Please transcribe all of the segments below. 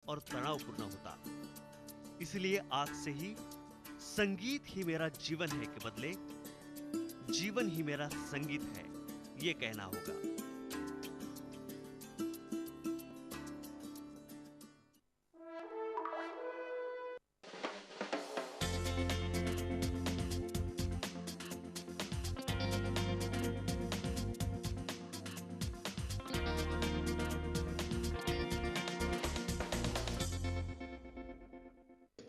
और तनावपूर्ण होता। इसलिए आज से ही संगीत ही मेरा जीवन है के बदले जीवन ही मेरा संगीत है, ये कहना होगा।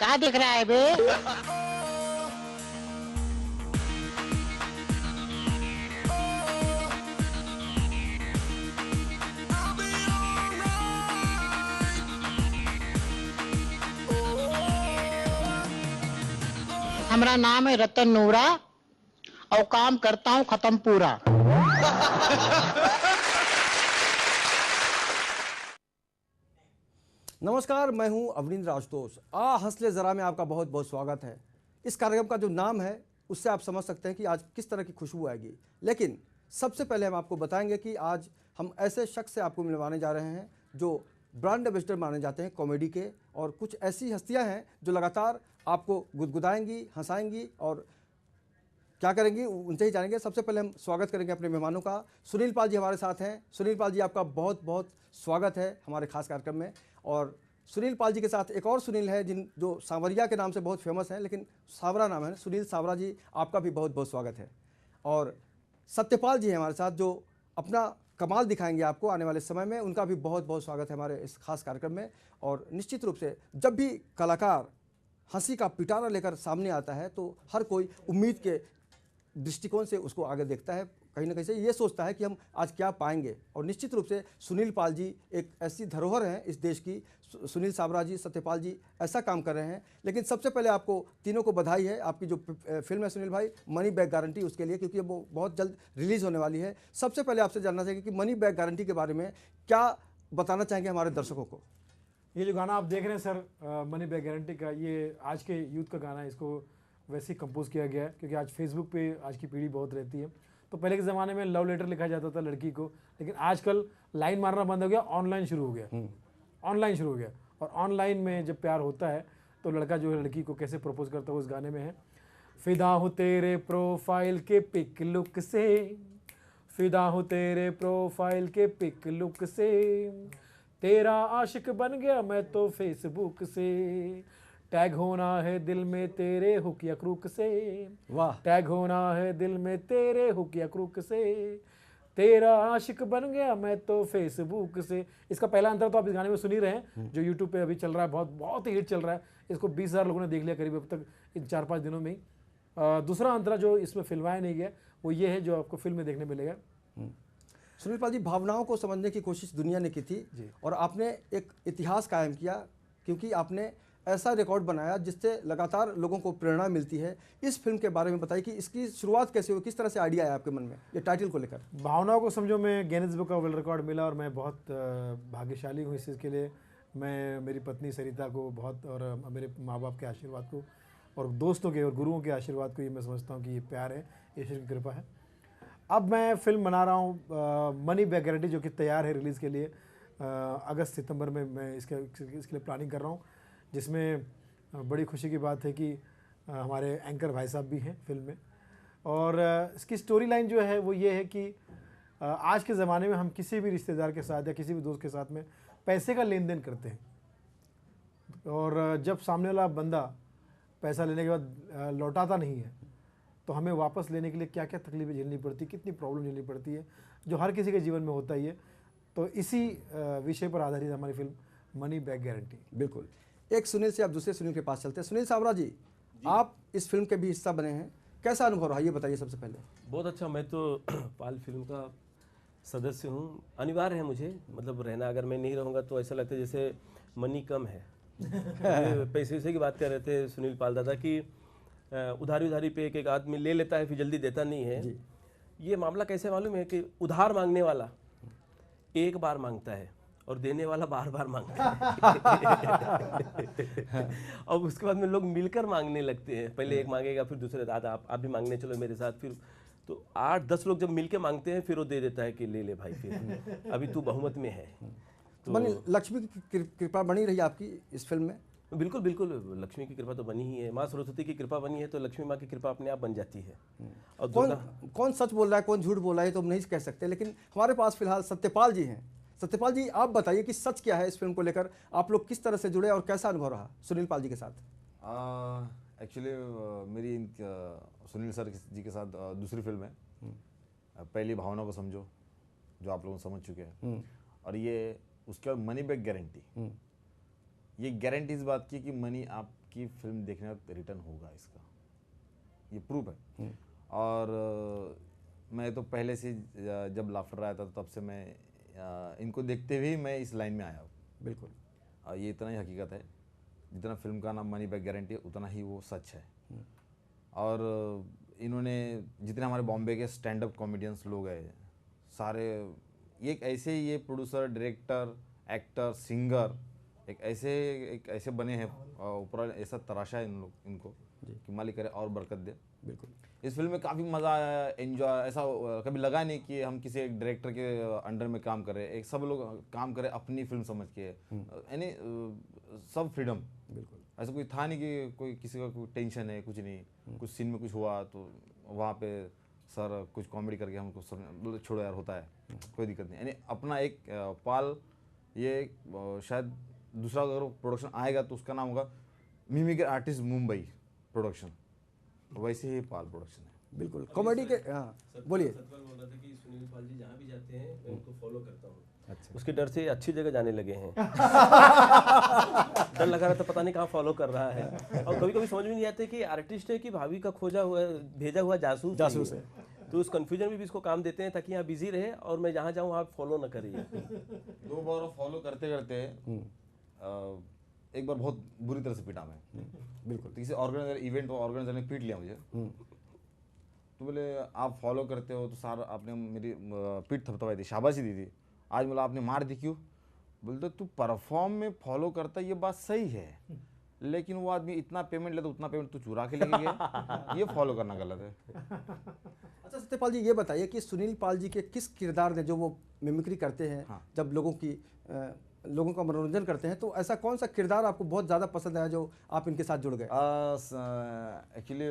क्या दिख रहा है बे? हमारा नाम है रतन नूरा और काम करता हूँ खत्म पूरा। नमस्कार, मैं हूं अवनींद्र आशुतोष। हंसले ज़रा में आपका बहुत बहुत स्वागत है। इस कार्यक्रम का जो नाम है उससे आप समझ सकते हैं कि आज किस तरह की खुशबू आएगी। लेकिन सबसे पहले हम आपको बताएंगे कि आज हम ऐसे शख्स से आपको मिलवाने जा रहे हैं जो ब्रांड एम्बेसडर माने जाते हैं कॉमेडी के, और कुछ ऐसी हस्तियां हैं जो लगातार आपको गुदगुदाएंगी, हंसाएंगी और क्या करेंगी उनसे ही जानेंगे। सबसे पहले हम स्वागत करेंगे अपने मेहमानों का। सुनील पाल जी हमारे साथ हैं। सुनील पाल जी, आपका बहुत बहुत स्वागत है हमारे खास कार्यक्रम में। और सुनील पाल जी के साथ एक और सुनील है जो सांवरिया के नाम से बहुत फेमस हैं, लेकिन सावरा नाम है। सुनील सावरा जी, आपका भी बहुत बहुत स्वागत है। और सत्यपाल जी हैं हमारे साथ जो अपना कमाल दिखाएंगे आपको आने वाले समय में, उनका भी बहुत बहुत स्वागत है हमारे इस खास कार्यक्रम में। और निश्चित रूप से जब भी कलाकार हंसी का पिटारा लेकर सामने आता है तो हर कोई उम्मीद के दृष्टिकोण से उसको आगे देखता है, कहीं ना कहीं से ये सोचता है कि हम आज क्या पाएंगे। और निश्चित रूप से सुनील पाल जी एक ऐसी धरोहर हैं इस देश की। सुनील सावरा जी, सत्यपाल जी ऐसा काम कर रहे हैं। लेकिन सबसे पहले आपको तीनों को बधाई है, आपकी जो फिल्म है सुनील भाई, मनी बैक गारंटी, उसके लिए, क्योंकि वो बहुत जल्द रिलीज़ होने वाली है। सबसे पहले आपसे जानना चाहेंगे कि मनी बैक गारंटी के बारे में क्या बताना चाहेंगे हमारे दर्शकों को। ये जो गाना आप देख रहे हैं सर, मनी बैक गारंटी का, ये आज के यूथ का गाना है। इसको वैसे ही कंपोज किया गया है क्योंकि आज फेसबुक पे आज की पीढ़ी बहुत रहती है। तो पहले के ज़माने में लव लेटर लिखा जाता था लड़की को, लेकिन आजकल लाइन मारना बंद हो गया, ऑनलाइन शुरू हो गया। ऑनलाइन शुरू हो गया और ऑनलाइन में जब प्यार होता है तो लड़का जो है लड़की को कैसे प्रपोज करता है उस गाने में है। फिदा हूँ तेरे प्रोफाइल के पिक लुक से, फिदा हूँ तेरे प्रोफाइल के पिक लुक से, तेरा आशिक बन गया मैं तो फेसबुक से, टैग होना है दिल में तेरे हुक या क्रूक से, वाह, टैग होना है दिल में तेरे हुक या क्रूक से, तेरा आशिक बन गया मैं तो फेसबुक से। इसका पहला अंतर तो आप इस गाने में सुन ही रहे हैं जो यूट्यूब पे अभी चल रहा है, बहुत बहुत ही हिट चल रहा है। इसको 20,000 लोगों ने देख लिया करीब अब तक इन 4-5 दिनों में ही। दूसरा अंतर जो इसमें फिल्माया नहीं गया वो ये है जो आपको फिल्म में देखने मिलेगा। सुनील पाल जी, भावनाओं को समझने की कोशिश दुनिया ने की थी और आपने एक इतिहास कायम किया, क्योंकि आपने ऐसा रिकॉर्ड बनाया जिससे लगातार लोगों को प्रेरणा मिलती है। इस फिल्म के बारे में बताइए कि इसकी शुरुआत कैसे हुई, किस तरह से आइडिया आया आपके मन में ये टाइटल को लेकर। भावनाओं को समझो में गिनीज बुक का वर्ल्ड रिकॉर्ड मिला और मैं बहुत भाग्यशाली हूँ इस चीज़ के लिए। मैं मेरी पत्नी सरिता को बहुत, और मेरे माँ बाप के आशीर्वाद को और दोस्तों के और गुरुओं के आशीर्वाद को ये मैं समझता हूँ कि ये प्यार है, ईश्वर की कृपा है। अब मैं फिल्म बना रहा हूँ मनी बैक गारंटी, जो कि तैयार है रिलीज़ के लिए। अगस्त सितंबर में मैं इसके लिए प्लानिंग कर रहा हूँ, जिसमें बड़ी खुशी की बात है कि हमारे एंकर भाई साहब भी हैं फिल्म में। और इसकी स्टोरी लाइन जो है वो ये है कि आज के ज़माने में हम किसी भी रिश्तेदार के साथ या किसी भी दोस्त के साथ में पैसे का लेन देन करते हैं, और जब सामने वाला बंदा पैसा लेने के बाद लौटाता नहीं है तो हमें वापस लेने के लिए क्या क्या तकलीफें झेलनी पड़ती, कितनी प्रॉब्लम झेलनी पड़ती है, जो हर किसी के जीवन में होता ही है। तो इसी विषय पर आधारित हमारी फिल्म मनी बैक गारंटी। बिल्कुल। एक सुनील से आप दूसरे सुनील के पास चलते हैं। सुनील सावरा जी, आप इस फिल्म के भी हिस्सा बने हैं, कैसा अनुभव रहा ये बताइए सबसे पहले। बहुत अच्छा। मैं तो पाल फिल्म का सदस्य हूँ, अनिवार्य है मुझे मतलब रहना। अगर मैं नहीं रहूँगा तो ऐसा लगता है जैसे मनी कम है। पैसे की बात कर रहे थे सुनील पाल दादा कि उधारी पे एक आदमी ले लेता है फिर जल्दी देता नहीं है। ये मामला कैसे मालूम है कि उधार मांगने वाला एक बार मांगता है और देने वाला बार बार मांगता है। और उसके बाद में लोग मिलकर मांगने लगते हैं। पहले एक मांगेगा, फिर दूसरे, दादा आप भी मांगने चलो मेरे साथ। फिर तो 8-10 लोग जब मिलके मांगते हैं फिर वो दे देता है कि ले ले भाई, फिर अभी तू बहुमत में है। तो बनी लक्ष्मी की कृपा बनी रही आपकी इस फिल्म में? बिल्कुल बिल्कुल, लक्ष्मी की कृपा तो बनी ही है। माँ सरस्वती की कृपा बनी है तो लक्ष्मी माँ की कृपा अपने आप बन जाती है। और कौन सच बोल रहा है, कौन झूठ बोल रहा है तो हम नहीं कह सकते, लेकिन हमारे पास फिलहाल सत्यपाल जी हैं। सत्यपाल जी, आप बताइए कि सच क्या है इस फिल्म को लेकर, आप लोग किस तरह से जुड़े और कैसा अनुभव रहा सुनील पाल जी के साथ? एक्चुअली मेरी सुनील सर जी के साथ दूसरी फिल्म है। पहली भावना को समझो, जो आप लोग समझ चुके हैं, और ये उसके बाद मनी बैक गारंटी। ये गारंटी इस बात की कि मनी आपकी फिल्म देखने का रिटर्न होगा, इसका ये प्रूफ है। और मैं तो पहले से जब लाफ्टर आया था तब से मैं इनको देखते हुए मैं इस लाइन में आया हूँ। बिल्कुल, और ये इतना ही हकीकत है, जितना फिल्म का नाम मनी बैक गारंटी है उतना ही वो सच है। और इन्होंने जितने हमारे बॉम्बे के स्टैंड अप कॉमेडियंस लोग हैं सारे, ये एक ऐसे ये प्रोड्यूसर, डायरेक्टर, एक्टर, सिंगर एक ऐसे बने हैं, ऊपर ऐसा तराशा है इनको कि मालिक करे और बरकत दे। बिल्कुल, इस फिल्म में काफ़ी मज़ा आया, एंजॉय, ऐसा कभी लगा नहीं कि हम किसी एक डायरेक्टर के अंडर में काम करें। एक सब लोग काम करें अपनी फिल्म समझ के, यानी सब फ्रीडम। बिल्कुल, ऐसा कोई था नहीं कि कोई किसी का कोई टेंशन है, कुछ नहीं। कुछ सीन में कुछ हुआ तो वहाँ पे सर कुछ कॉमेडी करके हमको बोले छोड़ो यार, होता है, कोई दिक्कत नहीं। यानी अपना एक पाल, ये शायद दूसरा अगर प्रोडक्शन आएगा तो उसका नाम होगा मिमिक्री आर्टिस्ट मुंबई प्रोडक्शन, वैसे ही पाल प्रोडक्शन है। बिल्कुल कॉमेडी के। हाँ बोलिए। सतपाल बोल रहा था कि सुनील पाल जी जहाँ भी जाते हैं मैं उनको फॉलो करता हूँ। अच्छा, उसके डर से अच्छी जगह जाने लगे हैं। डर लगा रहा था पता नहीं कहाँ फॉलो कर रहा है। और कभी कभी समझ में नहीं आते कि आर्टिस्ट है कि भाभी का खोजा हुआ भेजा हुआ जासूस है। तो उस कंफ्यूजन में भी इसको काम देते हैं ताकि यहाँ बिजी रहे और मैं जहाँ जाऊँ आप फॉलो न करिए। 2 बार फॉलो करते करते एक बार बहुत बुरी तरह से पीटा मैं। बिल्कुल, किसी ऑर्गेनाइजर इवेंट ऑर्गेनाइजर ने पीट लिया मुझे। तो बोले आप फॉलो करते हो तो सर आपने मेरी पीठ थपथपाई थी, शाबाशी दी थी। आज बोला आपने मार दी क्यों? बोलते तू परफॉर्म में फॉलो करता, ये बात सही है, लेकिन वो आदमी इतना पेमेंट लेता उतना पेमेंट तू चुरा के लेके गया, ये फॉलो करना गलत है। अच्छा सत्यपाल जी, ये बताइए कि सुनील पाल जी के किस किरदार ने, जो वो मिमिक्री करते हैं, हाँ। जब लोगों का मनोरंजन करते हैं, तो ऐसा कौन सा किरदार आपको बहुत ज़्यादा पसंद आया जो आप इनके साथ जुड़ गए? एक्चुअली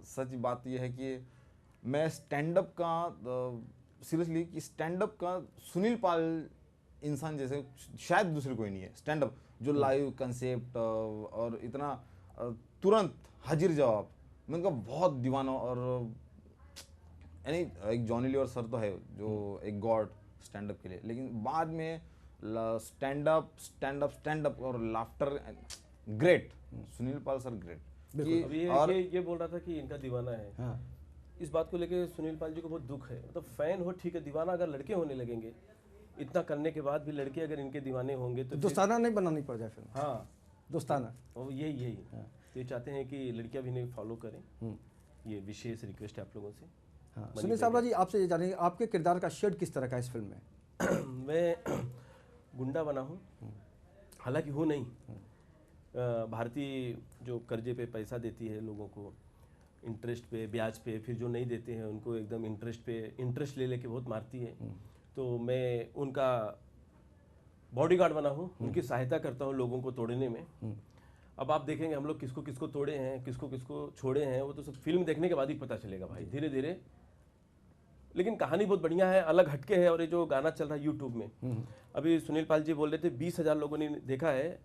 सच बात यह है कि मैं स्टैंड अप का सीरियसली कि स्टैंड अप का सुनील पाल इंसान जैसे शायद दूसरे कोई नहीं है। स्टैंड अप जो लाइव कंसेप्ट और इतना तुरंत हाजिर जवाब, मैं उनका बहुत दीवाना। और यानी एक जॉनी लीवर सर तो है जो एक गॉड स्टैंड अप के लिए, लेकिन बाद में स्टैंड अप और लाफ्टर ग्रेट। सुनील पाल सर ग्रेट। अभी ये बोल रहा था कि इनका दीवाना है। हाँ। इस बात को लेके सुनील पाल जी को बहुत दुख है। मतलब फैन हो ठीक है, दीवाना अगर लड़के होने लगेंगे, इतना करने के बाद भी लड़के अगर इनके दीवाने होंगे तो दोस्ताना नहीं बनानी पड़ जाए फिल्म। हाँ दोस्ताना। और यही तो ये चाहते हैं कि लड़कियां भी नहीं फॉलो करें। ये विशेष रिक्वेस्ट है आप लोगों से। हाँ। सुनील साबरा जी, आपसे ये जानेंगे आपके किरदार का शेड किस तरह का है इस फिल्म में? मैं गुंडा बना हूँ, हालांकि हूँ नहीं। भारतीय जो कर्जे पे पैसा देती है लोगों को, इंटरेस्ट पे, ब्याज पे, फिर जो नहीं देते हैं उनको एकदम इंटरेस्ट ले लेके बहुत मारती है। तो मैं उनका बॉडीगार्ड बना हूँ, उनकी सहायता करता हूँ लोगों को तोड़ने में। अब आप देखेंगे हम लोग किसको किसको तोड़े हैं, किसको किसको छोड़े हैं, वो तो सब फिल्म देखने के बाद ही पता चलेगा भाई, धीरे धीरे। लेकिन कहानी बहुत बढ़िया है, अलग हटके है। और ये जो गाना चल रहा है यूट्यूब में, अभी सुनील पाल जी बोल रहे थे 20,000 लोगों ने देखा है।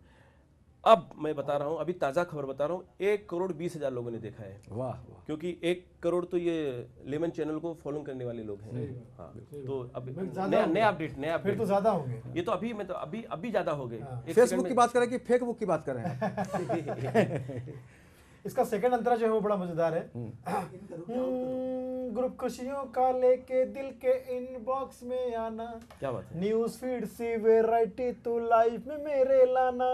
अब मैं बता रहा हूँ, अभी ताज़ा खबर बता रहा हूँ, 1,20,000 लोगों ने देखा है। वाह। क्योंकि 1 करोड़ तो ये लेमन चैनल को फॉलो करने वाले लोग हैं। हाँ, तो अब नया अपडेट फिर तो ज़्यादा होंगे। ये तो अभी ज़्यादा हो गए। फेसबुक की बात करें कि फेसबुक की बात कर रहे हैं? इसका सेकंड अंतरा जो है वो बड़ा मजेदार है। ग्रुप खुशियों का लेके दिल के इनबॉक्स में आना, क्या बात है। न्यूज फीड सी वैरायटी तू लाइफ में मेरे लाना,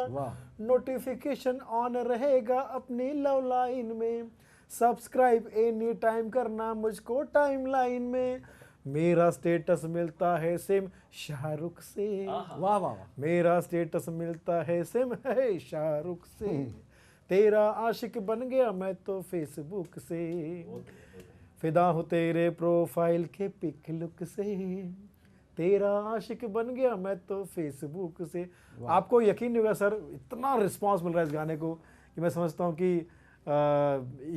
नोटिफिकेशन ऑन रहेगा अपनी लव लाइन में, सब्सक्राइब एनी टाइम करना मुझको टाइम लाइन में, मेरा स्टेटस मिलता है सेम शाहरुख से। वाह वाह। मेरा स्टेटस मिलता है सेम है शाहरुख से, तेरा आशिक बन गया मैं तो फेसबुक से, फिदा हूँ तेरे प्रोफाइल के पिक लुक से, तेरा आशिक बन गया मैं तो फेसबुक से। आपको यकीन नहीं होगा सर, इतना रिस्पांस मिल रहा है इस गाने को कि मैं समझता हूँ कि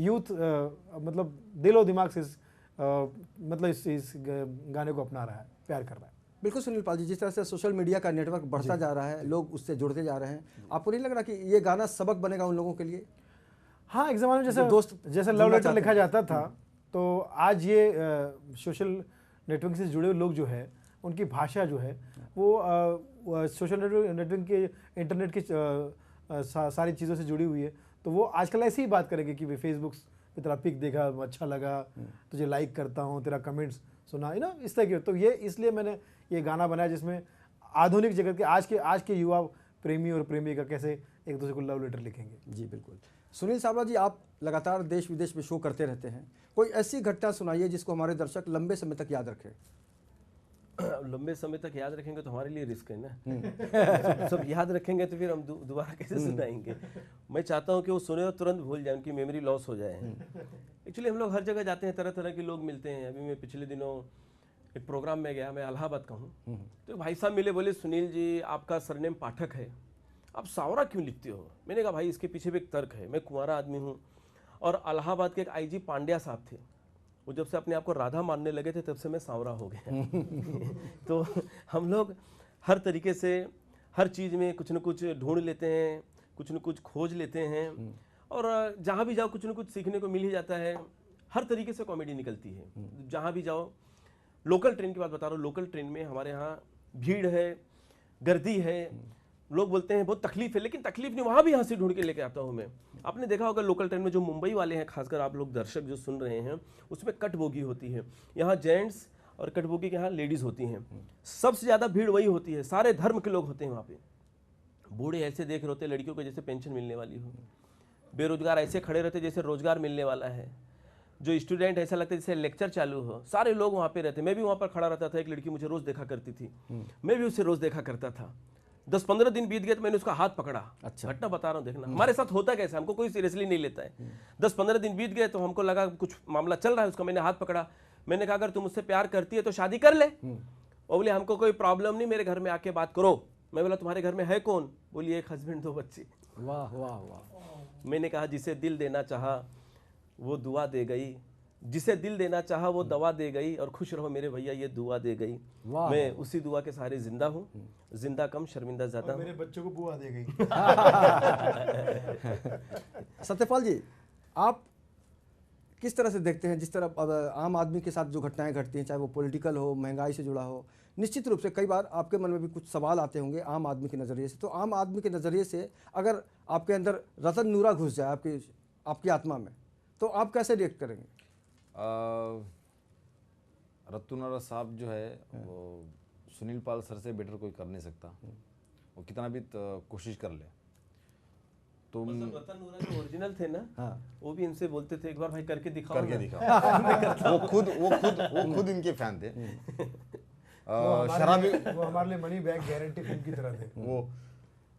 यूथ मतलब दिलो दिमाग से मतलब इस गाने को अपना रहा है, प्यार कर रहा है। बिल्कुल सुनील पाल जी, जिस तरह से सोशल मीडिया का नेटवर्क बढ़ता जा रहा है, लोग उससे जुड़ते जा रहे हैं, आपको नहीं लग रहा कि ये गाना सबक बनेगा उन लोगों के लिए? हाँ, एक ज़माने में जो दोस्त जैसे लव लेटर लिखा जाता था, तो आज ये सोशल नेटवर्क से जुड़े हुए लोग जो है उनकी भाषा जो है वो सोशल नेटवर्क के इंटरनेट की सारी चीज़ों से जुड़ी हुई है। तो वो आजकल ऐसे ही बात करेंगे कि भाई फेसबुक पे तेरा पिक देखा, अच्छा लगा, तुझे लाइक करता हूँ, तेरा कमेंट्स सुना, है ना, इस तरह के। तो ये इसलिए मैंने ये गाना बनाया जिसमें आधुनिक जगत के आज के युवा प्रेमी और प्रेमिका कैसे एक दूसरे को लव लेटर लिखेंगे। जी बिल्कुल। सुनील सावला जी, आप लगातार देश विदेश में शो करते रहते हैं, कोई ऐसी घटना सुनाइए जिसको हमारे दर्शक लंबे समय तक याद रखें। लंबे समय तक याद रखेंगे तो हमारे लिए रिस्क है ना। सब याद रखेंगे तो फिर हम दोबारा कैसे सुनाएंगे। मैं चाहता हूँ कि वो सुने और तुरंत भूल जाए, उनकी मेमोरी लॉस हो जाए। एक्चुअली हम लोग हर जगह जाते हैं, तरह तरह के लोग मिलते हैं। अभी मैं पिछले दिनों एक प्रोग्राम में गया, मैं इलाहाबाद का हूँ, तो भाई साहब मिले, बोले सुनील जी आपका सरनेम पाठक है, आप सावरा क्यों लिखते हो? मैंने कहा भाई इसके पीछे भी एक तर्क है, मैं कुंवारा आदमी हूँ और इलाहाबाद के एक आईजी पांड्या साहब थे, वो जब से अपने आप को राधा मानने लगे थे तब से मैं सांवरा हो गया। तो हम लोग हर तरीके से हर चीज़ में कुछ न कुछ ढूंढ लेते हैं, कुछ न कुछ खोज लेते हैं, और जहाँ भी जाओ कुछ न कुछ सीखने को मिल ही जाता है। हर तरीके से कॉमेडी निकलती है जहाँ भी जाओ। लोकल ट्रेन की बात बता रहा हूँ, लोकल ट्रेन में हमारे यहाँ भीड़ है, गर्दी है, लोग बोलते हैं बहुत तकलीफ है, लेकिन तकलीफ नहीं, वहाँ भी हंसी ढूंढ के लेके आता हूँ मैं। आपने देखा होगा लोकल ट्रेन में जो मुंबई वाले हैं, खासकर आप लोग दर्शक जो सुन रहे हैं, उसमें कट बोगी होती है, यहाँ जेंट्स और कट बोगी के यहाँ लेडीज़ होती हैं। सबसे ज़्यादा भीड़ वही होती है, सारे धर्म के लोग होते हैं वहाँ पे। बूढ़े ऐसे देख रहे होते लड़कियों को जैसे पेंशन मिलने वाली हो, बेरोजगार ऐसे खड़े रहते जैसे रोजगार मिलने वाला है, जो स्टूडेंट ऐसा लगता है जैसे लेक्चर चालू हो, सारे लोग वहाँ पे रहते। मैं भी वहाँ पर खड़ा रहता था, एक लड़की मुझे रोज़ देखा करती थी, मैं भी उससे रोज़ देखा करता था। 10-15 दिन बीत गए तो मैंने उसका हाथ पकड़ा। अच्छा। घटना बता रहा हूँ, देखना हमारे साथ होता कैसे, हमको कोई सीरियसली नहीं लेता है। 10-15 दिन बीत गए तो हमको लगा कुछ मामला चल रहा है उसका, मैंने हाथ पकड़ा, मैंने कहा अगर तुम मुझसे प्यार करती है तो शादी कर ले। वो बोले हमको कोई प्रॉब्लम नहीं, मेरे घर में आके बात करो। मैं बोला तुम्हारे घर में है कौन? बोली एक हस्बैंड 2 बच्चे। वाह वाह वाह। मैंने कहा जिसे दिल देना चाहा वो दुआ दे गई, जिसे दिल देना चाहा वो दवा दे गई, और खुश रहो मेरे भैया ये दुआ दे गई। वाह। मैं उसी दुआ के सहारे जिंदा हूँ, जिंदा कम शर्मिंदा ज्यादा हूँ। मेरे बच्चों को बुआ दे गई। सत्यपाल जी, आप किस तरह से देखते हैं जिस तरह अब आम आदमी के साथ जो घटनाएं घटती हैं, चाहे वो पॉलिटिकल हो, महंगाई से जुड़ा हो, निश्चित रूप से कई बार आपके मन में भी कुछ सवाल आते होंगे आम आदमी के नज़रिए से। तो आम आदमी के नज़रिए से अगर आपके अंदर रतन नूरा घुस जाए आपकी आत्मा में, तो आप कैसे रिएक्ट करेंगे? रतन नूरा साहब जो है वो सुनील पाल सर से बेटर कोई कर नहीं सकता, वो कितना भी कोशिश कर ले। तो रतन नूरा जो ओरिजिनल थे ना, हाँ। वो भी इनसे बोलते थे एक बार भाई करके दिखाओ करके ना। दिखाओ। वो खुद इनके फैन थे। शराबी वो हमारे लिए मनी बैग गारंटी फिल्म की तरह थे वो।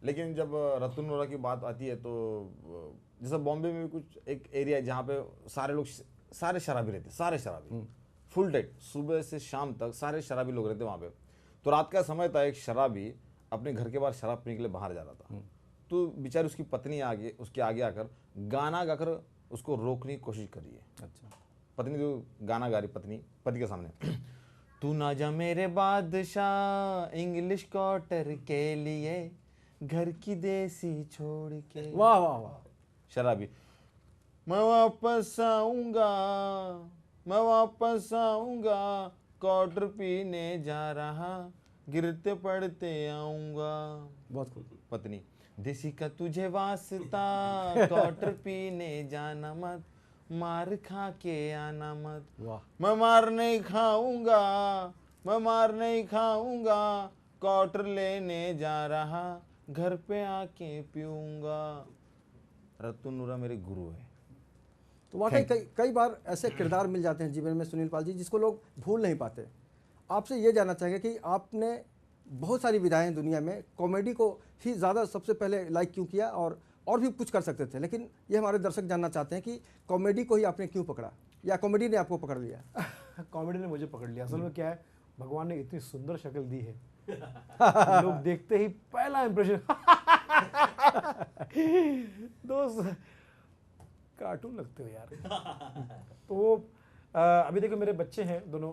लेकिन जब रतन नूरा की बात आती है तो जैसे बॉम्बे में भी कुछ एक एरिया है जहाँ पे सारे शराबी रहते, सारे शराबी फुल टाइट, सुबह से शाम तक सारे शराबी लोग रहते वहाँ पे। तो रात का समय था, एक शराबी अपने घर के बाहर शराब पीने के लिए बाहर जा रहा था, तो बेचारी उसकी पत्नी उसके आगे आकर गाना गाकर उसको रोकने की कोशिश करी है। अच्छा। पत्नी जो गाना गा रही, पति के सामने, तू ना जा मेरे बादशाह इंग्लिश क्वार्टर के लिए, घर की देसी छोड़ के। वाह वाह वाह। शराबी, मैं वापस आऊंगा, क्वार्टर पीने जा रहा, गिरते पड़ते आऊंगा। बहुत खूब। पत्नी, देसी का तुझे वास्ता, क्वार्टर पीने जाना मत, मार खा के आना मत। वाह। मैं मार नहीं खाऊंगा, क्वार्टर लेने जा रहा, घर पे आके पीऊंगा। रतन नूरा मेरे गुरु है। तो वाकई कई बार ऐसे किरदार मिल जाते हैं जीवन में सुनील पाल जी, जिसको लोग भूल नहीं पाते। आपसे ये जानना चाहेंगे कि आपने बहुत सारी विधाएं दुनिया में कॉमेडी को ही ज़्यादा सबसे पहले लाइक क्यों किया, और भी कुछ कर सकते थे, लेकिन ये हमारे दर्शक जानना चाहते हैं कि कॉमेडी को ही आपने क्यों पकड़ा, या कॉमेडी ने आपको पकड़ लिया? कॉमेडी ने मुझे पकड़ लिया। असल में क्या है, भगवान ने इतनी सुंदर शक्ल दी है लोग देखते ही पहला इंप्रेशन दोस्त कार्टून लगते हो यार। तो वो अभी देखो मेरे बच्चे हैं दोनों,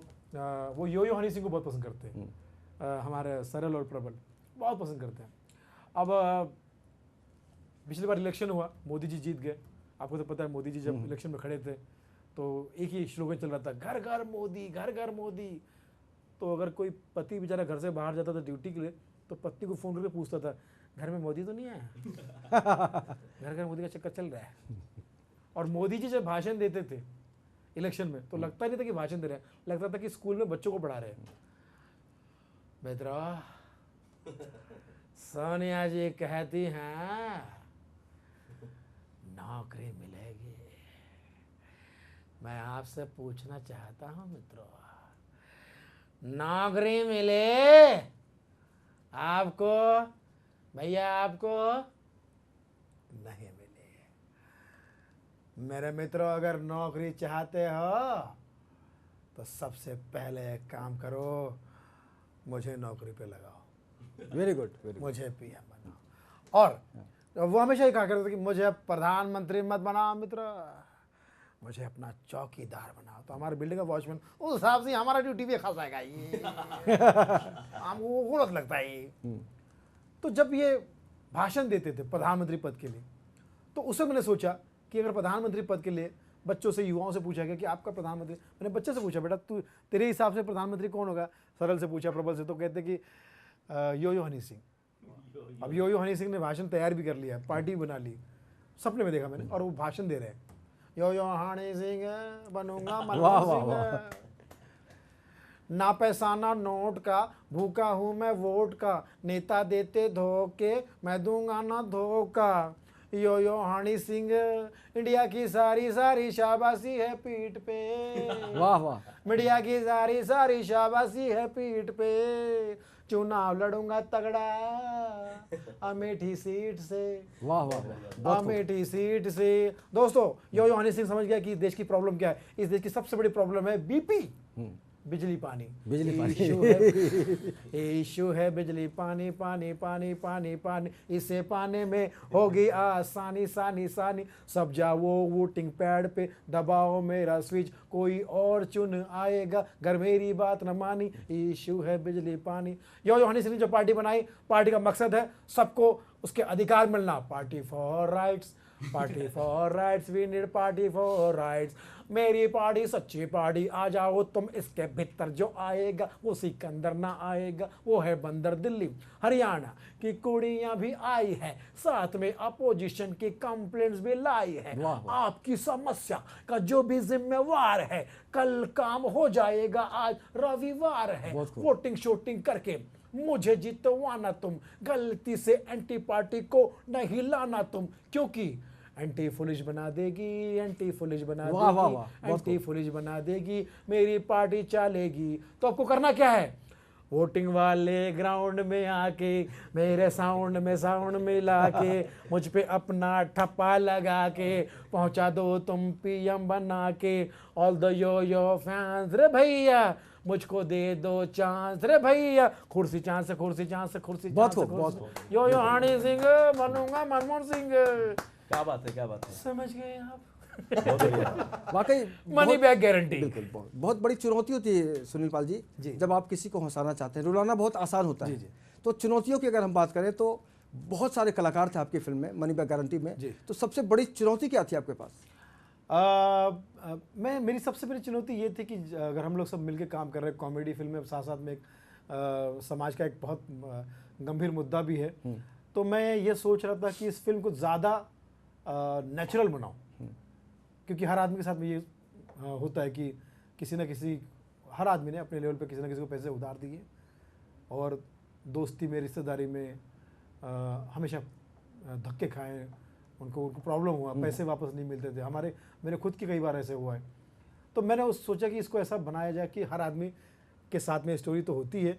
वो यो हनी सिंह को बहुत पसंद करते हैं। हमारे सरल और प्रबल बहुत पसंद करते हैं। अब पिछली बार इलेक्शन हुआ, मोदी जी जीत गए। आपको तो पता है मोदी जी जब इलेक्शन में खड़े थे तो एक ही स्लोगन चल रहा था, घर घर मोदी, घर घर मोदी। तो अगर कोई पति बेचारा घर से बाहर जाता था ड्यूटी के लिए तो पत्नी को फ़ोन करके पूछता था, घर में मोदी तो नहीं आया? घर घर मोदी का चक्कर चल रहा है। और मोदी जी जब भाषण देते थे इलेक्शन में तो लगता नहीं था कि भाषण दे रहे हैं, लगता था कि स्कूल में बच्चों को पढ़ा रहे हैं। मित्रों, सोनिया जी कहती हैं नौकरी मिलेगी। मैं आपसे पूछना चाहता हूं मित्रों, नौकरी मिले आपको भैया? आपको नहीं मिले। मेरे मित्रों, अगर नौकरी चाहते हो तो सबसे पहले एक काम करो, मुझे नौकरी पे लगाओ। Very good. मुझे पीएम बनाओ। और वो हमेशा ही कहा करते थे कि मुझे प्रधानमंत्री मत बनाओ मित्र, मुझे अपना चौकीदार बनाओ। तो हमारे बिल्डिंग का वॉचमैन उस हिसाब से हमारा ड्यूटी भी खा जाएगा ये हमको गलत लगता है ये। तो जब ये भाषण देते थे प्रधानमंत्री पद के लिए तो उससे मैंने सोचा कि अगर प्रधानमंत्री पद के लिए बच्चों से, युवाओं से पूछा गया कि आपका प्रधानमंत्री, मैंने बच्चे से पूछा, बेटा तू तेरे हिसाब से प्रधानमंत्री कौन होगा? सरल से पूछा, प्रबल से, तो कहते कि यो हनी सिंह। अब यो हनी सिंह ने भाषण तैयार भी कर लिया, पार्टी बना ली, सपने में देखा मैंने, और वो भाषण दे रहे हैं, यो हनी सिंह बनूंगा मनमोहन सिंह, ना पैसा ना नोट का, भूखा हूं मैं वोट का, नेता देते धोखे मैं दूंगा ना धोखा। यो हनी सिंह, इंडिया की सारी सारी शाबाशी है पीठ पे। वाह वाह। मीडिया की सारी सारी शाबाशी है पीठ पे, चुनाव लड़ूंगा तगड़ा अमेठी सीट से। वाह वाह। अमेठी सीट से। दोस्तों, यो हनी सिंह समझ गया कि देश की प्रॉब्लम क्या है। इस देश की सबसे बड़ी प्रॉब्लम है बीपी, बिजली पानी। इशू है बिजली पानी, पानी पानी पानी पानी, इसे पाने में होगी आसानी, सानी सानी। सब जाओ वोटिंग पैड पे, दबाओ मेरा स्विच, कोई और चुन आएगा घर मेरी बात न मानी। इशू है बिजली पानी। यो हनी सिंह ने जो पार्टी बनाई, पार्टी का मकसद है सबको उसके अधिकार मिलना। Party for rights, party for rights, we need party for rights. मेरी पार्टी सच्ची पार्टी, आ जाओ तुम इसके भीतर, जो आएगा वो सिकंदर ना आएगा, वो है बंदर दिल्ली। हरियाणा की कुड़ियां भी आई है, साथ में अपोजिशन की कंप्लेंट्स भी लाई है। आपकी समस्या का जो भी जिम्मेवार है, कल काम हो जाएगा, आज रविवार है। वोटिंग शोटिंग करके मुझे जितवाना तुम, गलती से एंटी पार्टी को नहीं लाना तुम, क्योंकि एंटी फुलिश बना देगी, एंटी फुलिश बना देगी, एंटी फुलिश बना देगी, मेरी पार्टी चलेगी। तो आपको करना क्या है? वोटिंग वाले ग्राउंड में आके मेरे साउंड में साउंड मिला के, मुझ पे अपना ठप्पा लगा के पहुंचा दो तुम पीएम बना के। ऑल द यो फैंस रे भैया, मुझको दे दो चांस रे भैया, कुर्सी चांस से कुर्सी चांस से कुर्सी चांस से कुर्सी। यो हनी सिंह बनूंगा मनमोहन सिंह। क्या बात है, क्या बात है, समझ गए आप? वाकई मनी बैक गारंटी। बिल्कुल, बहुत बड़ी चुनौती होती है सुनील पाल जी, जब आप किसी को हंसाना चाहते हैं। रुलाना बहुत आसान होता है, तो चुनौतियों की अगर हम बात करें तो बहुत सारे कलाकार थे आपकी फिल्म में मनी बैक गारंटी में, तो सबसे बड़ी चुनौती क्या थी आपके पास? मेरी सबसे बड़ी चुनौती ये थी कि अगर हम लोग सब मिलकर काम कर रहे हैं कॉमेडी फिल्म में, साथ साथ में एक समाज का एक बहुत गंभीर मुद्दा भी है, तो मैं ये सोच रहा था कि इस फिल्म को ज़्यादा नेचुरल बनाऊं, क्योंकि हर आदमी के साथ में ये होता है कि किसी न किसी, हर आदमी ने अपने लेवल पे किसी न किसी को पैसे उधार दिए, और दोस्ती में, रिश्तेदारी में हमेशा धक्के खाए, उनको प्रॉब्लम हुआ, पैसे वापस नहीं मिलते थे। मेरे खुद की कई बार ऐसे हुआ है। तो मैंने सोचा कि इसको ऐसा बनाया जाए कि हर आदमी के साथ में स्टोरी तो होती है,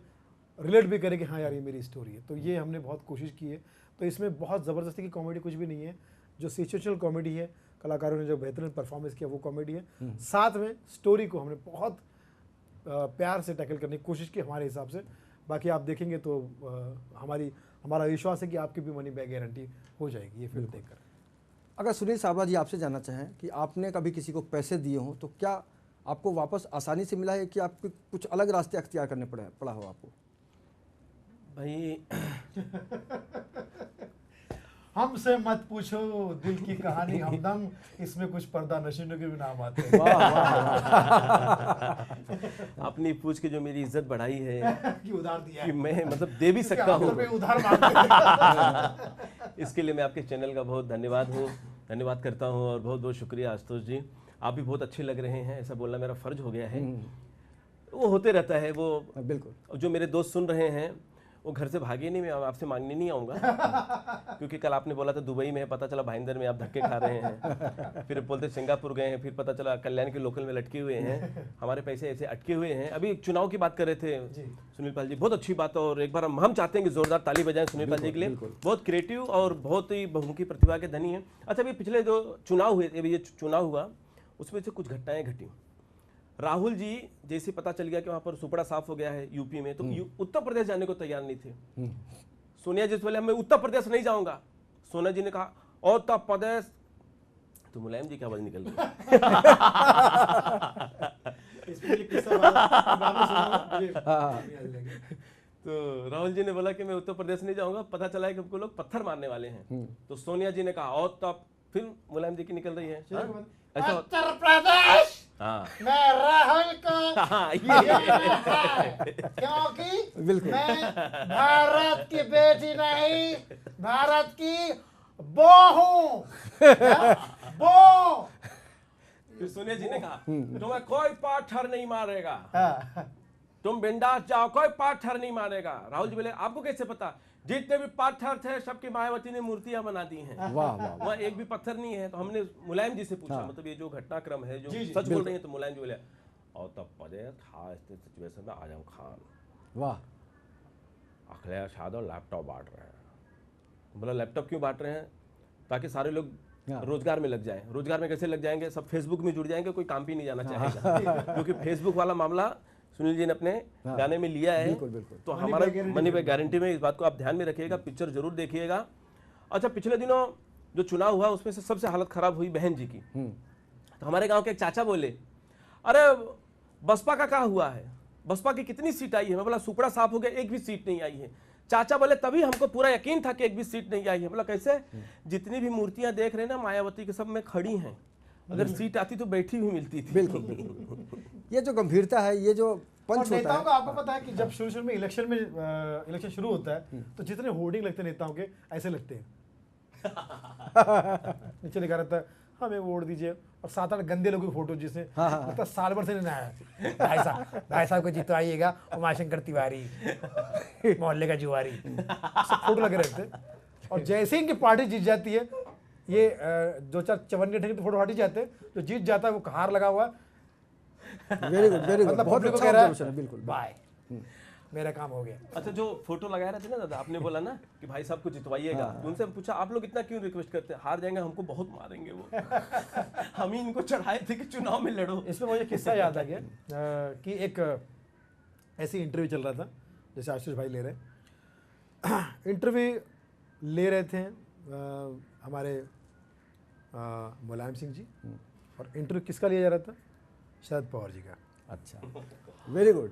रिलेट भी करे कि हाँ यार ये मेरी स्टोरी है। तो ये हमने बहुत कोशिश की है। तो इसमें बहुत ज़बरदस्ती की कॉमेडी कुछ भी नहीं है, जो सिचुएशनल कॉमेडी है, कलाकारों ने जो बेहतरीन परफॉर्मेंस किया वो कॉमेडी है। साथ में स्टोरी को हमने बहुत प्यार से टैकल करने की कोशिश की हमारे हिसाब से। बाकी आप देखेंगे तो हमारा विश्वास है कि आपकी भी मनी बैक गारंटी हो जाएगी ये फिल्म देखकर। अगर सुनील साबरा जी आपसे जानना चाहें कि आपने कभी किसी को पैसे दिए हों तो क्या आपको वापस आसानी से मिला है कि आपको कुछ अलग रास्ते अख्तियार करने पड़ा हो आपको? भाई हमसे मत पूछो दिल की कहानी हमदम, इसमें कुछ पर्दा नशीनों के भी नाम आते हैं। अपनी पूछ के जो मेरी इज्जत बढ़ाई है कि उधार दिया कि है। मैं मतलब दे भी सकता हूँ, उधार मांगते इसके लिए मैं आपके चैनल का बहुत धन्यवाद करता हूँ और बहुत बहुत शुक्रिया आशुतोष जी। आप भी बहुत अच्छे लग रहे हैं, ऐसा बोलना मेरा फर्ज हो गया है। वो होते रहता है वो। बिल्कुल। जो मेरे दोस्त सुन रहे हैं वो घर से भागे नहीं, मैं आपसे मांगने नहीं आऊँगा क्योंकि कल आपने बोला था दुबई में, पता चला भाईंदर में आप धक्के खा रहे हैं, फिर बोलते सिंगापुर गए हैं, फिर पता चला कल्याण के लोकल में लटके हुए हैं, हमारे पैसे ऐसे अटके हुए हैं। अभी एक चुनाव की बात कर रहे थे सुनील पाल जी, बहुत अच्छी बात। और एक बार हम चाहते हैं कि जोरदार ताली बजाएं सुनील पाल जी के लिए, बहुत क्रिएटिव और बहुत ही बहुमुखी प्रतिभा के धनी है। अच्छा, अभी पिछले जो चुनाव हुए, अभी ये चुनाव हुआ उसमें से कुछ घटनाएं घटी। राहुल जी जैसे पता चल गया कि वहां पर सुपड़ा साफ हो गया है यूपी में, तो उत्तर प्रदेश जाने को तैयार नहीं थे। सोनिया जी से बोले मैं उत्तर प्रदेश नहीं जाऊंगा, सोनिया जी ने कहा उत्तर प्रदेश, तो मुलायम जी की आवाज निकल गई। तो राहुल जी ने बोला कि मैं उत्तर प्रदेश नहीं जाऊंगा, पता चला है कि हमको लोग पत्थर मारने वाले हैं। तो सोनिया जी ने कहा और तब फिर मुलायम जी की निकल रही है उत्तर प्रदेश मैं राहुल को क्योंकि मैं भारत की बेटी नहीं, भारत की बो हूँ। बो। फिर सोनिया जी ने कहा तुम्हें कोई पत्थर नहीं मारेगा, तुम बिंदास जाओ, कोई पत्थर नहीं मारेगा। राहुल जी बोले आपको कैसे पता? जितने भी पत्थर थे सबकी मायावती ने मूर्तियां बना दी हैं। वाह वाह। वहाँ एक भी पत्थर नहीं है। तो हमने मुलायम जी से पूछा, मतलब ये जो घटनाक्रम है जो सच बोल रही है, तो मुलायम जी बोले और तब पदे था इस सिचुएशन में आजम खान वाह अखिलेश यादव लैपटॉप बांट रहे हैं। बोला लैपटॉप क्यों बांट रहे हैं? ताकि सारे लोग रोजगार में लग जाएं। रोजगार में कैसे लग जाएंगे? सब फेसबुक में जुड़ जाएंगे, कोई काम भी नहीं जाना चाहेगा क्योंकि फेसबुक वाला मामला सुनील जी ने अपने गाने में लिया है। बिल्कुल बिल्कुल। तो हमारा मनी बैक गारंटी में इस बात को आप ध्यान में रखिएगा, पिक्चर जरूर देखिएगा। अच्छा, पिछले दिनों जो चुनाव हुआ उसमें से सबसे हालत खराब हुई बहन जी की। तो हमारे गांव के एक चाचा बोले अरे बसपा का क्या हुआ है, बसपा की कितनी सीट आई है? मैं बोला सुपड़ा साफ हो गया, एक भी सीट नहीं आई है। चाचा बोले तभी हमको पूरा यकीन था कि एक भी सीट नहीं आई है। बोला कैसे? जितनी भी मूर्तियां देख रहे हैं ना मायावती के, सब में खड़ी हैं, अगर सीट आती तो बैठी भी मिलती थी। बिल्कुल बिल्कुल। ये जो गंभीरता है, ये जो पंच होता नेताओं है, का आपको पता है कि जब शुरू में इलेक्शन शुरू होता है तो जितने होर्डिंग लगते हैं नेताओं के ऐसे लगते हैं। नीचे लिखा रहता है हमें वोट दीजिए, और 7-8 गंदे लोगों की फोटो जिसने लगता साल भर से नहीं आया, भाई साहब को जितवाइएगा, उमाशंकर तिवारी मोहल्ले का जुआरी, सब फोटो लगे रहते हैं। और जैसे ही इनकी पार्टी जीत जाती है, ये 2-4 चवन्ने ढंग के फोटो हट जाते हैं, जो जीत जाता है वो हार लगा हुआ है। वेरी गुड वेरी गुड, मतलब बहुत public को अच्छा कह रहा है, ऑब्जर्वेशन है। बिल्कुल बाय मेरा काम हो गया। अच्छा, जो फोटो लगा रहे थे ना दादा, आपने बोला ना कि भाई साहब को जितवाइएगा, तो उनसे हम पूछा आप लोग इतना क्यों रिक्वेस्ट करते हैं? हार जाएंगे, हमको बहुत मारेंगे वो। हम ही इनको चढ़ाए थे कि चुनाव में लड़ो। इसमें मुझे किस्सा याद आ गया कि एक ऐसी इंटरव्यू चल रहा था जैसे आशीष भाई ले रहे, इंटरव्यू ले रहे थे हमारे मुलायम सिंह जी, और इंटरव्यू किसका लिया जा रहा था? शरद पवार जी का। अच्छा, वेरी गुड।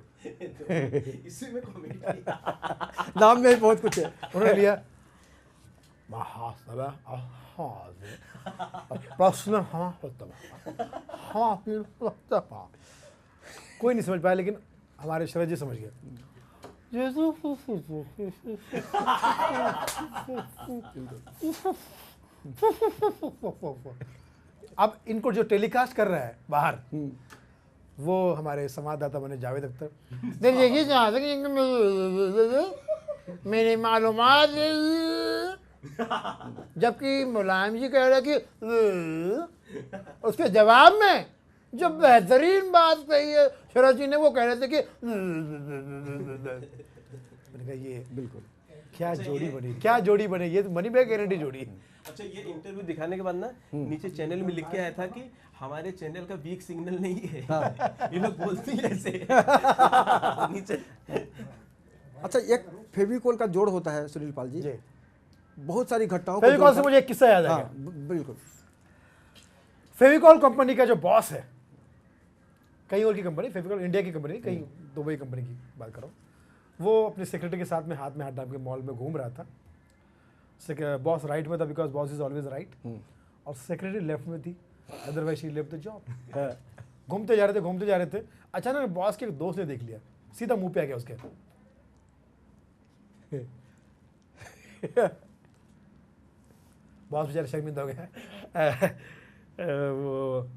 इसी में कॉमेडी नाम में ही बहुत कुछ है। उन्होंने लिया प्रश्न कोई नहीं समझ पाया, लेकिन हमारे शरद जी समझ गए। अब इनको जो टेलीकास्ट कर रहा है बाहर, वो हमारे संवाददाता बने जावेद अख्तर। देखिए मेरी मालूमात, जबकि मुलायम जी कह रहे कि उसके जवाब में जो बेहतरीन बात कही है शरद जी ने, वो कह रहे थे कि मैंने कहा ये बिल्कुल क्या जोड़ी बनी, क्या जोड़ी बनी, ये तो मनी बैग गारंटी जोड़ी है। अच्छा, ये इंटरव्यू दिखाने के बाद ना नीचे चैनल में लिख के आया था कि हमारे चैनल का वीक सिग्नल नहीं है। ये लोग बोलते ही ऐसे नीचे। अच्छा, एक फेविकोल का जोड़ होता है सुनील पाल जी, बहुत सारी घटनाओं को फेविकॉल से जोड़कर- मुझे एक किस्सा याद आ हाँ, गया। बिल्कुल। फेविकॉल कंपनी का जो बॉस है, कहीं और की कंपनी, फेविकॉल इंडिया की कंपनी, कहीं दुबई कंपनी की बात करो, वो अपने सेक्रेटरी के साथ में हाथ डाल के मॉल में घूम रहा था। बॉस राइट में था, because boss is always right, और सेक्रेटरी लेफ्ट में थी, otherwise she left the job. घूमते जा रहे थे, अचानक बॉस के एक दोस्त ने देख लिया, सीधा मुंह पे आ गया उसके। बॉस बेचारा शर्मिंदा हो गया। वो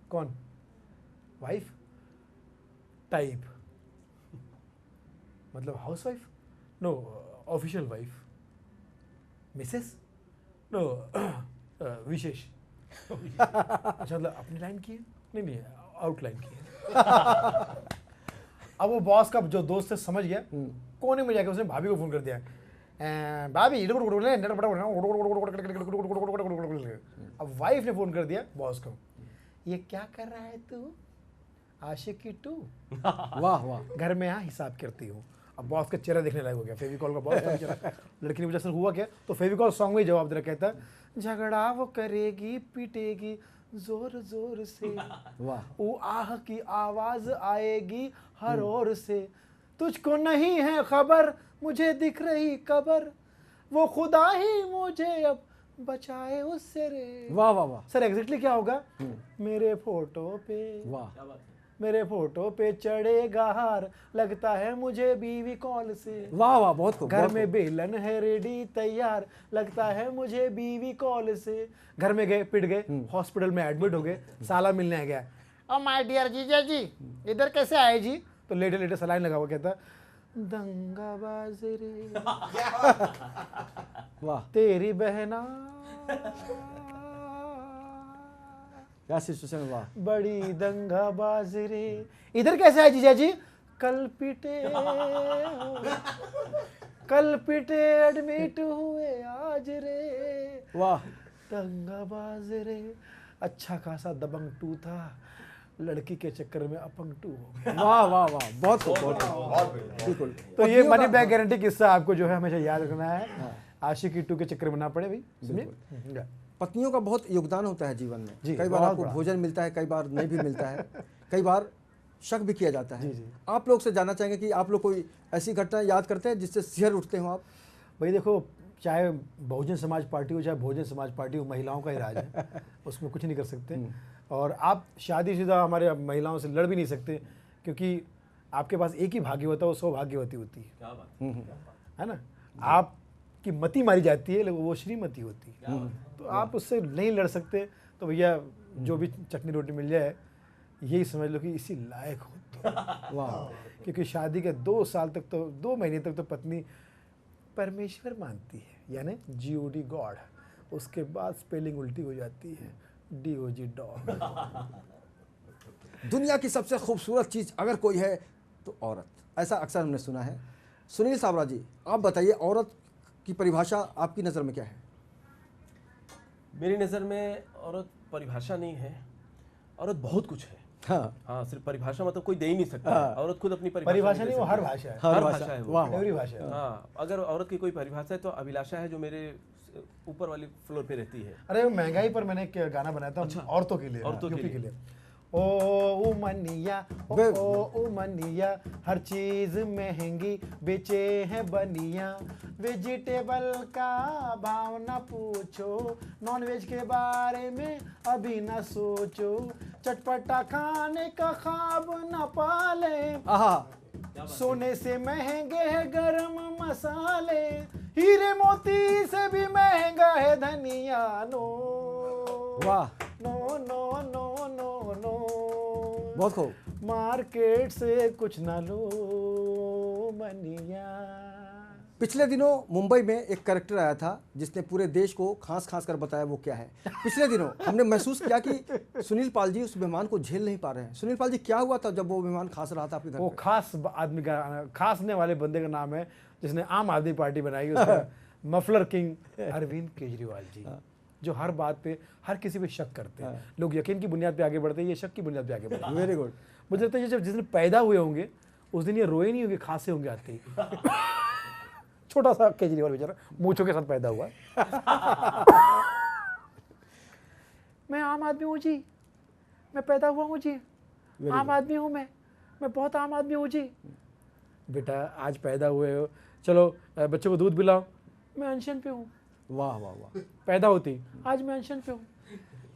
कौन, वाइफ टाइप, मतलब house wife, no official wife, Mrs, no विशेष। अच्छा, मतलब अपनी लाइन की है, नहीं आउटलाइन की है। अब वो बॉस का जो दोस्त है समझ गया, कोने में जाके उसने भाभी को फोन कर दिया, भाभी। अब वाइफ ने फोन कर दिया बॉस को, ये क्या कर रहा है तू, आशिकी 2, वाह वाह, घर में यहाँ हिसाब करती हूँ। अब बॉस का चेहरा देखने लायक हो गया, फेविकॉल का बॉस का चेहरा। लड़की ने पूछा सर हुआ क्या, तो फेविकॉल सॉन्ग में जवाब दे रहा, कहता झगड़ा वो करेगी पीटेगी जोर जोर से, वाह, वो आह की आवाज आएगी हर ओर से, तुझको नहीं है खबर मुझे दिख रही कबर, वो खुदा ही मुझे अब बचाए उससे रे। वाह वाह वाह, सर एग्जैक्टली क्या होगा, मेरे फोटो पे, वाह, मेरे फोटो पे चढ़ेगा हार, लगता है मुझे बीवी कॉल से, वाह वाह, बहुत खूब। घर बहुत में बेलन है रेडी तैयार, लगता है मुझे बीवी कॉल से। घर में गए, पिट गए, हॉस्पिटल में एडमिट हो गए, साला मिलने आ गया, ओ माय डियर जीजा जी इधर कैसे आए जी, तो लेटे लेटे सलाइन लगा हुआ, कहता दंगाबाज रे खूब। वाह, तेरी बहना क्या सिचुएशन, वाह, बड़ी दंगाबाज रे, इधर कैसे आए जीजा जी, कल पिटे एडमिट हुए आज रे, वाह, दंगाबाज रे। अच्छा खासा दबंग 2 था, लड़की के चक्कर में अपंग 2 हो गया। वाह वाह वाह, बहुत खूब, बहुत खूब, बिल्कुल। तो ये मनी बैग गारंटी किस्सा आपको जो है हमेशा याद रखना है, आशिकी 2 के चक्कर में ना पड़े भाई, सुनिए। पत्नियों का बहुत योगदान होता है जीवन में। जी, कई बार बहुत आपको बड़ा। भोजन मिलता है, कई बार नहीं भी मिलता है, कई बार शक भी किया जाता है। जी, जी। आप लोग से जानना चाहेंगे कि आप लोग कोई ऐसी घटना याद करते हैं जिससे सिहर उठते हो आप? भाई देखो, चाहे बहुजन समाज पार्टी हो चाहे बहुजन समाज पार्टी हो, महिलाओं का ही राज है, उसमें कुछ नहीं कर सकते। और आप शादीशुदा हमारे महिलाओं से लड़ भी नहीं सकते, क्योंकि आपके पास एक ही भाग्य होता है, वो सौभाग्यवती होती है, क्या बात है ना। आपकी मति मारी जाती है लेकिन वो श्रीमती होती है, तो आप उससे नहीं लड़ सकते। तो भैया जो भी चटनी रोटी मिल जाए, यही समझ लो कि इसी लायक हो तो। वाह, क्योंकि शादी के 2 साल तक तो, 2 महीने तक तो पत्नी परमेश्वर मानती है, यानी GOD गॉड, उसके बाद स्पेलिंग उल्टी हो जाती है, DOG डॉग। दुनिया की सबसे खूबसूरत चीज़ अगर कोई है तो औरत, ऐसा अक्सर हमने सुना है। सुनील साबरा जी, आप बताइए, औरत की परिभाषा आपकी नज़र में क्या है? मेरी नज़र में औरत परिभाषा नहीं है, औरत बहुत कुछ है। हाँ, हाँ, सिर्फ परिभाषा मतलब कोई दे ही नहीं सकता। औरत खुद अपनी परिभाषा नहीं नहीं, दे वो हर सकती। भाषा है, हर भाषा है वो। वाह वाह, एवरी भाषा है। हाँ, अगर औरत की कोई परिभाषा है तो अभिलाषा है, जो मेरे ऊपर वाली फ्लोर पे रहती है। अरे महंगाई पर मैंने एक गाना बनाया था, औरतों के लिए, औरतों के यूपी के लिए। लिए। ओ उमनिया, ओ उमनिया, हर चीज महंगी बेचे हैं बनिया, वेजिटेबल का भाव न पूछो, नॉन वेज के बारे में अभी न सोचो, चटपटा खाने का ख्वाब न पाले, आहा, सोने से महंगे है गरम मसाले, हीरे मोती से भी महंगा है धनिया, नो वाह, no no no no no, बहुत खूब। मार्केट से कुछ ना लो मनिया। पिछले दिनों मुंबई में एक कैरेक्टर आया था जिसने पूरे देश को खांस खांस कर बताया वो क्या है। पिछले दिनों हमने महसूस किया कि सुनील पाल जी उस मेहमान को झेल नहीं पा रहे हैं। सुनील पाल जी, क्या हुआ था जब वो मेहमान खांस रहा था आपके घर वो पे? खास आदमी का, खांसने वाले बंदे का नाम है जिसने आम आदमी पार्टी बनाई, उसका मफलर किंग अरविंद केजरीवाल जी, जो हर बात पे हर किसी पे शक करते हैं। लोग यकीन की बुनियाद पे आगे बढ़ते हैं, ये शक की बुनियाद पे आगे बढ़ते हैं। Very good. मुझे लगता है जब जिस दिन पैदा हुए होंगे उस दिन ये रोए नहीं होंगे, खांसे होंगे आते ही। छोटा सा केजरीवाल बेचारा मूंछों के साथ पैदा हुआ। मैं आम आदमी हूँ जी, मैं पैदा हुआ हूँ जी, आम आदमी हूँ मैं बहुत आम आदमी हूँ जी। बेटा आज पैदा हुए हो, चलो बच्चों को दूध पिलाओ, मैं अनशन पे हूँ। वाह वाह वाह। पैदा होती आज मैं अनशन पे हूँ,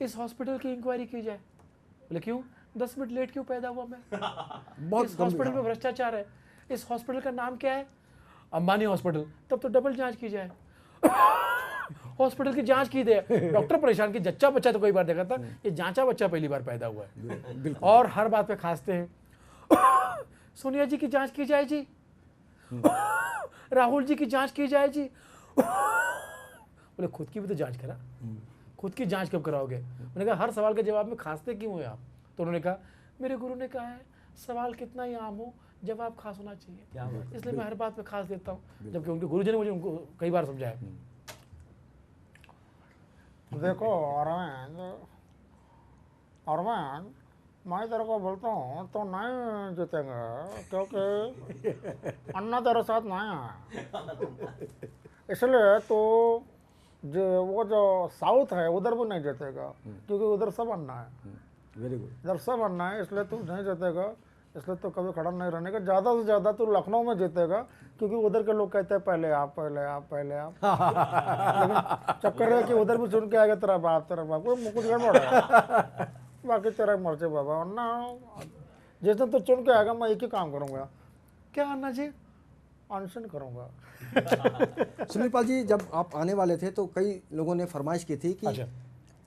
इस हॉस्पिटल की इंक्वायरी की जाए। बोले क्यों, 10 मिनट लेट क्यों पैदा हुआ मैं? बहुत इस हॉस्पिटल में भ्रष्टाचार है। इस हॉस्पिटल का नाम क्या है? अंबानी हॉस्पिटल। तब तो डबल जांच की जाए। हॉस्पिटल की जांच की दे। डॉक्टर परेशान कि जच्चा बच्चा तो कई बार देखा था, ये जांचा बच्चा पहली बार पैदा हुआ है। और हर बात पे खांसते हैं। सोनिया जी की जांच की जाए जी, राहुल जी की जांच की जाए जी। बोले खुद की भी तो जांच करा, खुद की जांच कब कराओगे? उन्होंने कहा हर सवाल के जवाब में खांसते क्यों हो आप? तो उन्होंने कहा मेरे गुरु ने कहा है सवाल कितना ही आम हो जवाब खास होना चाहिए, इसलिए मैं हर बात पे खास देता हूँ। जबकि उनके गुरुजी ने मुझे उनको कई बार समझाया। देखो अरविंद, मैं तेरे को बोलता हूँ तो नहीं जीतेंगे, क्योंकि अन्ना तेरे साथ नहीं है, इसलिए तो जो वो जो साउथ है उधर भी नहीं जीतेगा, क्योंकि उधर सब अन्ना है। Very good. इधर सब अन्ना है, इसलिए तू नहीं जीतेगा, इसलिए तो कभी खड़ा नहीं रहने का। ज़्यादा से ज़्यादा तू लखनऊ में जीतेगा, क्योंकि उधर के लोग कहते हैं पहले आप पहले आप पहले आप। लेकिन चक्कर है कि उधर भी सुन के आएगा तेरा बाप कोई कुछ गड़बड़ है। बाकी तेरा मर्जी बाबा, अन्ना जिस दिन तू चुन के आएगा मैं एक ही काम करूँगा। क्या अन्ना जी? अनशन करूँगा। सुनील पाल जी, जब आप आने वाले थे तो कई लोगों ने फरमाइश की थी कि अच्छा।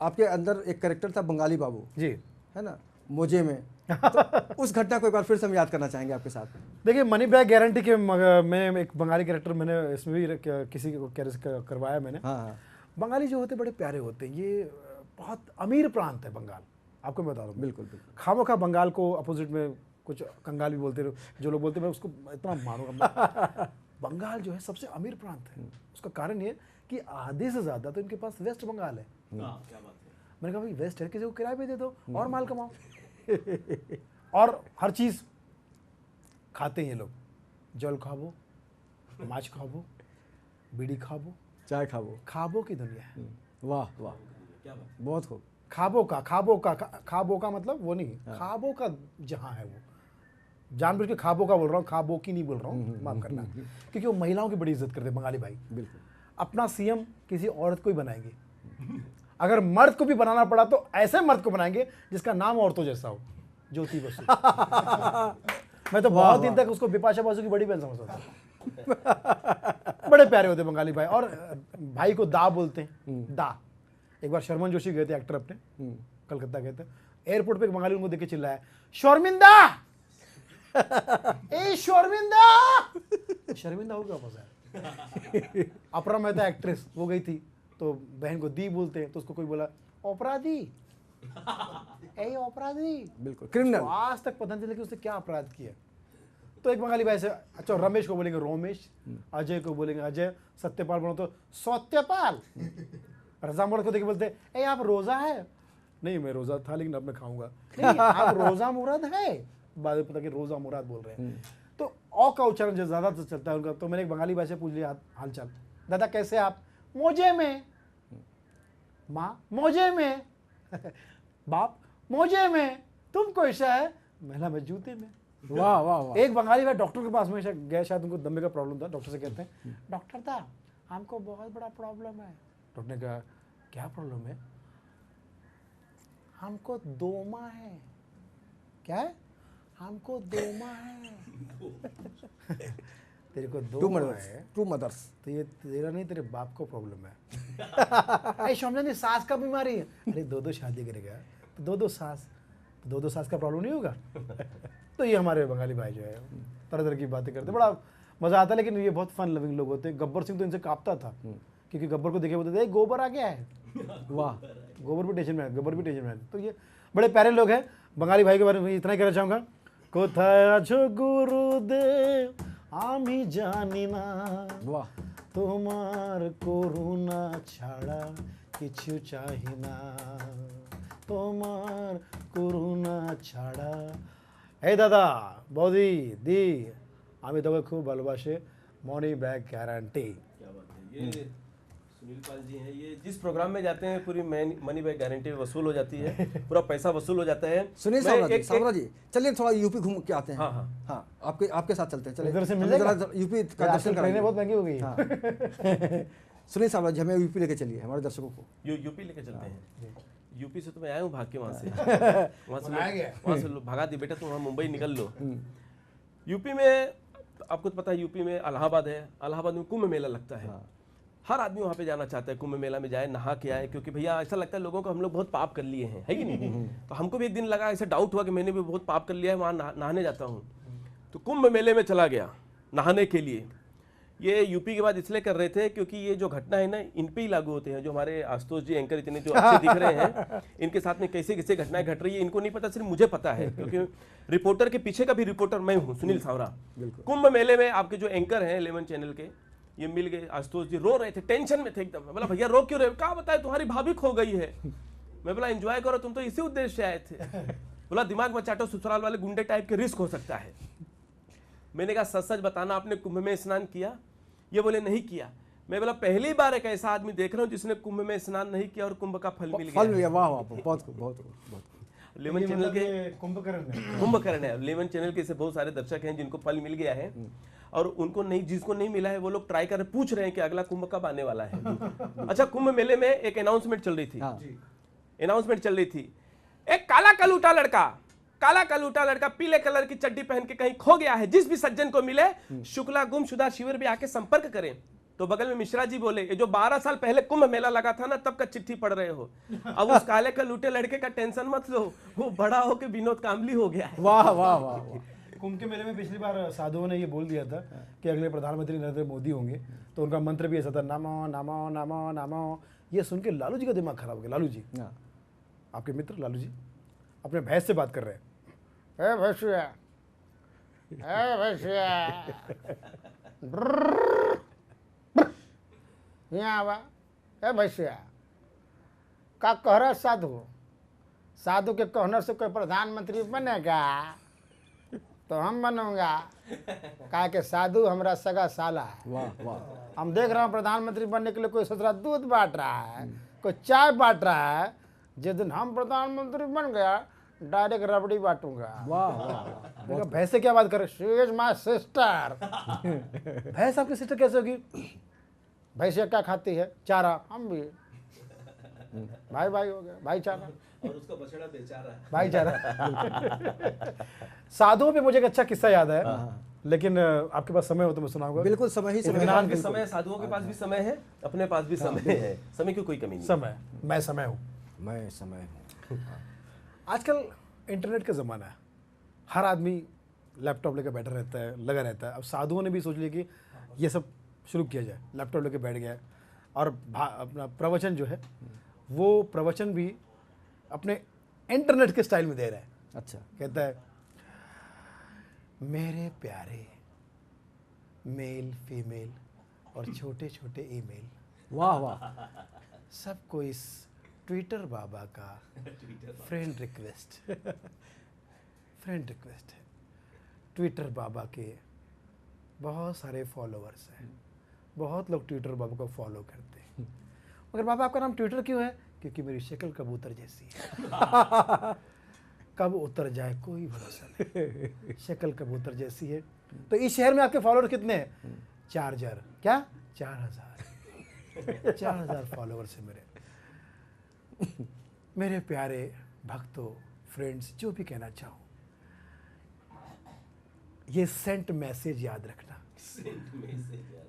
आपके अंदर एक कैरेक्टर था बंगाली बाबू, जी, है ना, मुझे में। तो उस घटना को एक बार फिर से हम याद करना चाहेंगे आपके साथ। देखिए मनी बैग गारंटी के मैं एक बंगाली कैरेक्टर मैंने इसमें भी किसी को करवाया मैंने। हाँ। बंगाली जो होते बड़े प्यारे होते हैं, ये बहुत अमीर प्रांत है बंगाल, आपको मैं बता दूँ। बिल्कुल बिल्कुल। खामोखा बंगाल को अपोजिट में कुछ कंगाल भी बोलते रहो, जो लोग बोलते हैं मैं उसको इतना मानूंगा। बंगाल जो है सबसे अमीर प्रांत है। उसका कारण ये कि आधे से ज़्यादा तो इनके पास वेस्ट बंगाल है। मैंने कहा भाई वेस्ट है, किसी को किराए पे दे दो और माल कमाओ। और हर चीज़ खाते हैं ये लोग, जल खाबो, माछ खाबो, बीड़ी खाबो, चाय खाबो। खाबो की दुनिया है। वाह वाह, बहुत खूब। खाबो का मतलब वो नहीं, खाबो का जहाँ है वो। जानबूझ के खाबो का बोल रहा हूँ, खाबो की नहीं बोल रहा हूँ, माफ करना। क्योंकि वो महिलाओं की बड़ी इज्जत करते हैं बंगाली भाई। बिल्कुल। अपना सीएम किसी औरत को ही बनाएंगे। अगर मर्द को भी बनाना पड़ा तो ऐसे मर्द को बनाएंगे जिसका नाम औरतों जैसा हो, ज्योति बसु। मैं तो बहुत दिन तक उसको बिपाशा बासु की बड़ी बहन समझता था। बड़े प्यारे होते बंगाली भाई। और भाई को दा बोलते हैं, दा। एक बार शर्मन जोशी गए थे एक्टर अपने, कलकत्ता गए थे, एयरपोर्ट पे एक बंगाली उनको देख के चिल्लाया, शर्मिंदा ए शर्मिंदा। शर्मिंदा हो गया वापस। अपरा मेहता एक्ट्रेस, वो गई थी तो बहन को दी बोलते हैं, तो उसको कोई बोला अपराधी, ए अपराधी। बिल्कुल क्रिमिनल। आज तक पता नहीं चला कि उसने क्या अपराध किया। तो एक बंगाली भाई से, अच्छा रमेश को बोलेंगे रोमेश, अजय को बोलेंगे अजय, सत्यपाल बोलो तो सत्यपाल। रजामर्द को देख बोलते ए आप रोजा है? नहीं मैं रोजा था लेकिन अब मैं खाऊंगा। नहीं आप रोजा मुराद है, बाद में पता कि रोजा मुराद बोल रहे हैं। तो औ का उच्चारण जो ज्यादा तो चलता है उनका। तो मैंने एक बंगाली भाई से पूछ लिया हालचाल, दादा कैसे आप? मोजे में। माँ मोजे में। बाप मोजे में। तुम कैसा है? महिला में जूते में। वाह वाह वाह। एक बंगाली भाई डॉक्टर के पास में गया, शायद उनको दम्मे का प्रॉब्लम था। डॉक्टर से कहते हैं डॉक्टर दा हमको बहुत बड़ा प्रॉब्लम है। डॉक्टर ने कहा क्या प्रॉब्लम है? हमको दोमा है। क्या है? हमको दोमा है। तेरे को दोमा है? Two mothers. तो ये तेरा नहीं, तेरे बाप को प्रॉब्लम है। समझा नहीं, सास का बीमारी है। अरे दो शादी करेगा तो दो सास का प्रॉब्लम नहीं होगा। तो ये हमारे बंगाली भाई जो है तरह तरह की बातें करते, बड़ा मज़ा आता है। लेकिन ये बहुत फन लविंग लोग होते हैं। गब्बर सिंह तो इनसे कांपता था, क्योंकि गब्बर को देखे बोलते थे गोबर आ गया है, वाह, गोबर भी टेंशन में है, गब्बर भी टेंशन में है। तो ये बड़े प्यारे लोग हैं। बंगाली भाई के बारे में इतना ही कहना चाहूँगा, कोथाय आछो गुरुदेव आमी जानी ना, वाह, তোমার করুণা ছাড়া কিছু চাহি না, তোমার করুণা ছাড়া। এই দাদা, বৌদি, দি, আমি তোকে খুব ভালোবাসে, মনি ব্যাগ গ্যারান্টি। क्या बात है। ये सुनील पाल जी हैं, ये जिस प्रोग्राम में जाते हैं पूरी मनी बैक गारंटी वसूल हो जाती है, पूरा पैसा वसूल हो जाता है। सुनील सावरा जी, चलिए थोड़ा यूपी घूम के आते हैं। हाँ, हाँ। हाँ, आपके साथ चलते हैं, चलिए इधर से मिल हमें जाएगा? जरा यूपी का दर्शन ट्रेनें कराइए। बहुत महंगी हो गई हाँ। सुनील सावरा जी, हमें यूपी लेके चलिए हमारे दर्शकों को। यूपी लेके चलते हैं। यूपी से तो मैं आया हूँ भाग के वहाँ से, वहाँ से लोग भगा दी, बेटा तुम वहाँ मुंबई निकल लो। यूपी में आपको तो पता है, यूपी में इलाहाबाद है, इलाहाबाद में कुंभ मेला लगता है। हर आदमी वहाँ पे जाना चाहता है, कुंभ मेला में जाए, नहा के आए, क्योंकि भैया ऐसा लगता है लोगों को हम लोग बहुत पाप कर लिए हैं, है कि नहीं। तो हमको भी एक दिन लगा, ऐसा डाउट हुआ कि मैंने भी बहुत पाप कर लिया है, वहाँ नहाने जाता हूँ। तो कुंभ मेले में चला गया नहाने के लिए। ये यूपी के बाद इसलिए कर रहे थे क्योंकि ये जो घटना है ना, इन पे ही लागू होते हैं। जो हमारे आशुतोष जी एंकर इतने जो अच्छे दिख रहे हैं, इनके साथ में कैसे कैसे घटनाएं घट रही है इनको नहीं पता, सिर्फ मुझे पता है, क्योंकि रिपोर्टर के पीछे का भी रिपोर्टर मैं हूँ, सुनील सावरा। कुंभ मेले में आपके जो एंकर हैं 11 चैनल के, ये मिल गए, आशुतोष जी रो रहे थे, टेंशन में थे एकदम। बोला भैया रो क्यों रहे हो? कहा बताए तुम्हारी भाभी खो गई है। मैं बोला एंजॉय करो, तुम तो इसी उद्देश्य से आए थे। बोला दिमाग में चाटो, ससुराल वाले गुंडे टाइप के रिस्क हो सकता है। मैंने कहा सच सच बताना, आपने कुंभ में स्नान किया? ये बोले नहीं किया। मैं बोला पहली बार एक ऐसा आदमी देख रहा हूँ जिसने कुंभ में स्नान नहीं किया और कुंभ का फल मिल गया। वाह वाह, बहुत बहुत। 11 चैनल के कुंभकर्ण है, 11 चैनल के से बहुत सारे दर्शक हैं जिनको फल मिल गया है, और उनको नहीं, जिसको नहीं मिला है वो लोग ट्राई कर रहे, पूछ रहे हैं कि अगला कुंभ कब आने वाला है। अच्छा, कुंभ मेले में एक अनाउंसमेंट चल रही थी, अनाउंसमेंट चल रही थी, एक काला कलूटा लड़का पीले कलर की चड्डी पहन के कहीं खो गया है, जिस भी सज्जन को मिले शुक्ला गुमशुदा शिविर भी आके संपर्क करें। तो बगल में मिश्रा जी बोले, ये जो 12 साल पहले कुंभ मेला लगा था ना, तब का चिट्ठी पढ़ रहे हो। अब उस काले कलूटे लड़के का टेंशन मत लो, वो बड़ा होके विनोद कामली हो गया है। वाह वाह वाह। कुंभ के मेले में पिछली बार साधुओं ने ये बोल दिया था कि अगले प्रधानमंत्री नरेंद्र मोदी होंगे, तो उनका मंत्र भी ऐसा था, नमो नमो नमो नमो। ये सुन के लालू जी का दिमाग खराब हो गया। लालू जी, आपके मित्र लालू जी अपने भैंस से बात कर रहे हैं, ए भैंसिया, ए भैंसिया, यहाँ आवा, ए भैंसिया, का कह रहा साधु? साधु के कहने से कोई प्रधानमंत्री बनेगा तो हम बनूंगा, कहा कि साधु हमारा सगा साला है। वाह वाह। हम देख रहे हैं प्रधानमंत्री बनने के लिए कोई सोच रहा दूध बांट रहा है, कोई चाय बांट रहा है। जिस दिन हम प्रधानमंत्री बन गया, डायरेक्ट रबड़ी बांटूंगा। वाह वाह। भैंस से क्या बात करे? She is my sister. भैंस आपकी सिस्टर कैसे होगी? भैंसिया क्या खाती है? चारा। हम भी भाई भाई हो गया, भाईचारा। और उसका बछड़ा बेचारा है, भाईचारा। साधुओं पे मुझे एक अच्छा किस्सा याद है, लेकिन आपके पास समय हो तो मैं सुनाऊंगा। बिल्कुल, समय ही समय। के समय साधुओं के पास भी समय है, अपने पास भी समय है, समय की कोई कमी नहीं। समय, मैं समय हूँ, मैं समय हूँ। आजकल इंटरनेट का ज़माना है, हर आदमी लैपटॉप लेकर बैठा रहता है, लगा रहता है। अब साधुओं ने भी सोच लिया कि ये सब शुरू किया जाए, लैपटॉप लेकर बैठ गया और अपना प्रवचन जो है वो प्रवचन भी अपने इंटरनेट के स्टाइल में दे रहा है। अच्छा, कहता है, मेरे प्यारे मेल फीमेल और छोटे छोटे ईमेल, वाह वाह, सबको इस ट्विटर बाबा का फ्रेंड रिक्वेस्ट है। ट्विटर बाबा के बहुत सारे फॉलोअर्स हैं, बहुत लोग ट्विटर बाबा को फॉलो करते हैं। मगर बाबा आपका नाम ट्विटर क्यों है? क्योंकि मेरी शक्ल कबूतर जैसी है। कब उतर जाए कोई भरोसा नहीं, शक्ल कबूतर जैसी है। तो इस शहर में आपके फॉलोअर कितने हैं? 4000। क्या? 4000 फॉलोअर्स हैं मेरे। मेरे प्यारे भक्तों, फ्रेंड्स, जो भी कहना चाहूँ, ये सेंट मैसेज याद रखना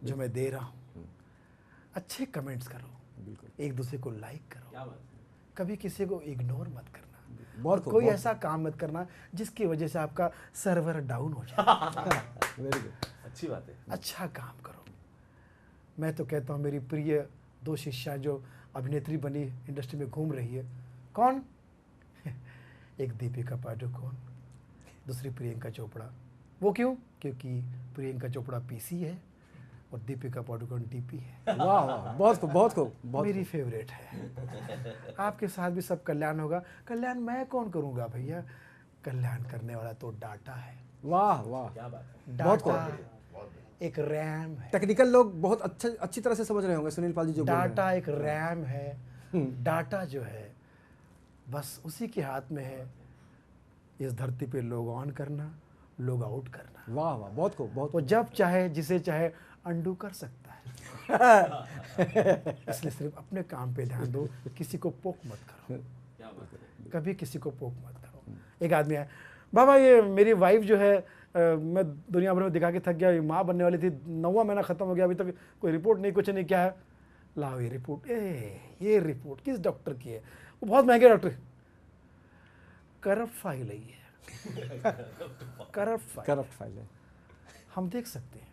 जो मैं दे रहा हूँ। अच्छे कमेंट्स करो, एक दूसरे को लाइक करो, कभी किसी को इग्नोर मत करना, और कोई ऐसा काम मत करना जिसकी वजह से आपका सर्वर डाउन हो जाए। Very good. अच्छी बात है। अच्छा काम करो। मैं तो कहता हूँ मेरी प्रिय 2 शिष्या जो अभिनेत्री बनी इंडस्ट्री में घूम रही है, कौन? एक दीपिका पादुकोण, दूसरी प्रियंका चोपड़ा। वो क्यों? क्योंकि प्रियंका चोपड़ा पीसी है और दीपिका पादुकोण डीपी है। वाह वाह, बहुत खूब, बहुत खूब, बहुत मेरी फेवरेट है। आपके साथ भी सब कल्याण होगा। कल्याण मैं कौन करूँगा भैया? कल्याण करने वाला तो डाटा है। वाह वाह, क्या बात है। बहुत डाटा खूब। एक रैम है। टेक्निकल लोग बहुत अच्छी तरह से समझ रहे होंगे सुनील पाल जी जो बोल रहे हैं। डाटा एक रैम है। डाटा जो है बस उसी के हाथ में है, इस धरती पे लोग ऑन करना, लोग आउट करना। वाह वाह, बहुत खूब, बहुत वो जब चाहे जिसे चाहे अंडू कर सकता है। इसलिए सिर्फ अपने काम पे ध्यान दो, किसी को पोक मत करो। क्या बात है। कभी किसी को पोक मत करो। एक आदमी है, बाबा ये मेरी वाइफ जो है मैं दुनिया भर में दिखा के थक गया, ये माँ बनने वाली थी, 9वां महीना खत्म हो गया, अभी तक कोई रिपोर्ट नहीं, कुछ नहीं। क्या है? लाओ ये रिपोर्ट। ये रिपोर्ट किस डॉक्टर की है? वो बहुत महंगे डॉक्टर। करप्ट फाइल है ये। करप्ट फाइल है। हम देख सकते हैं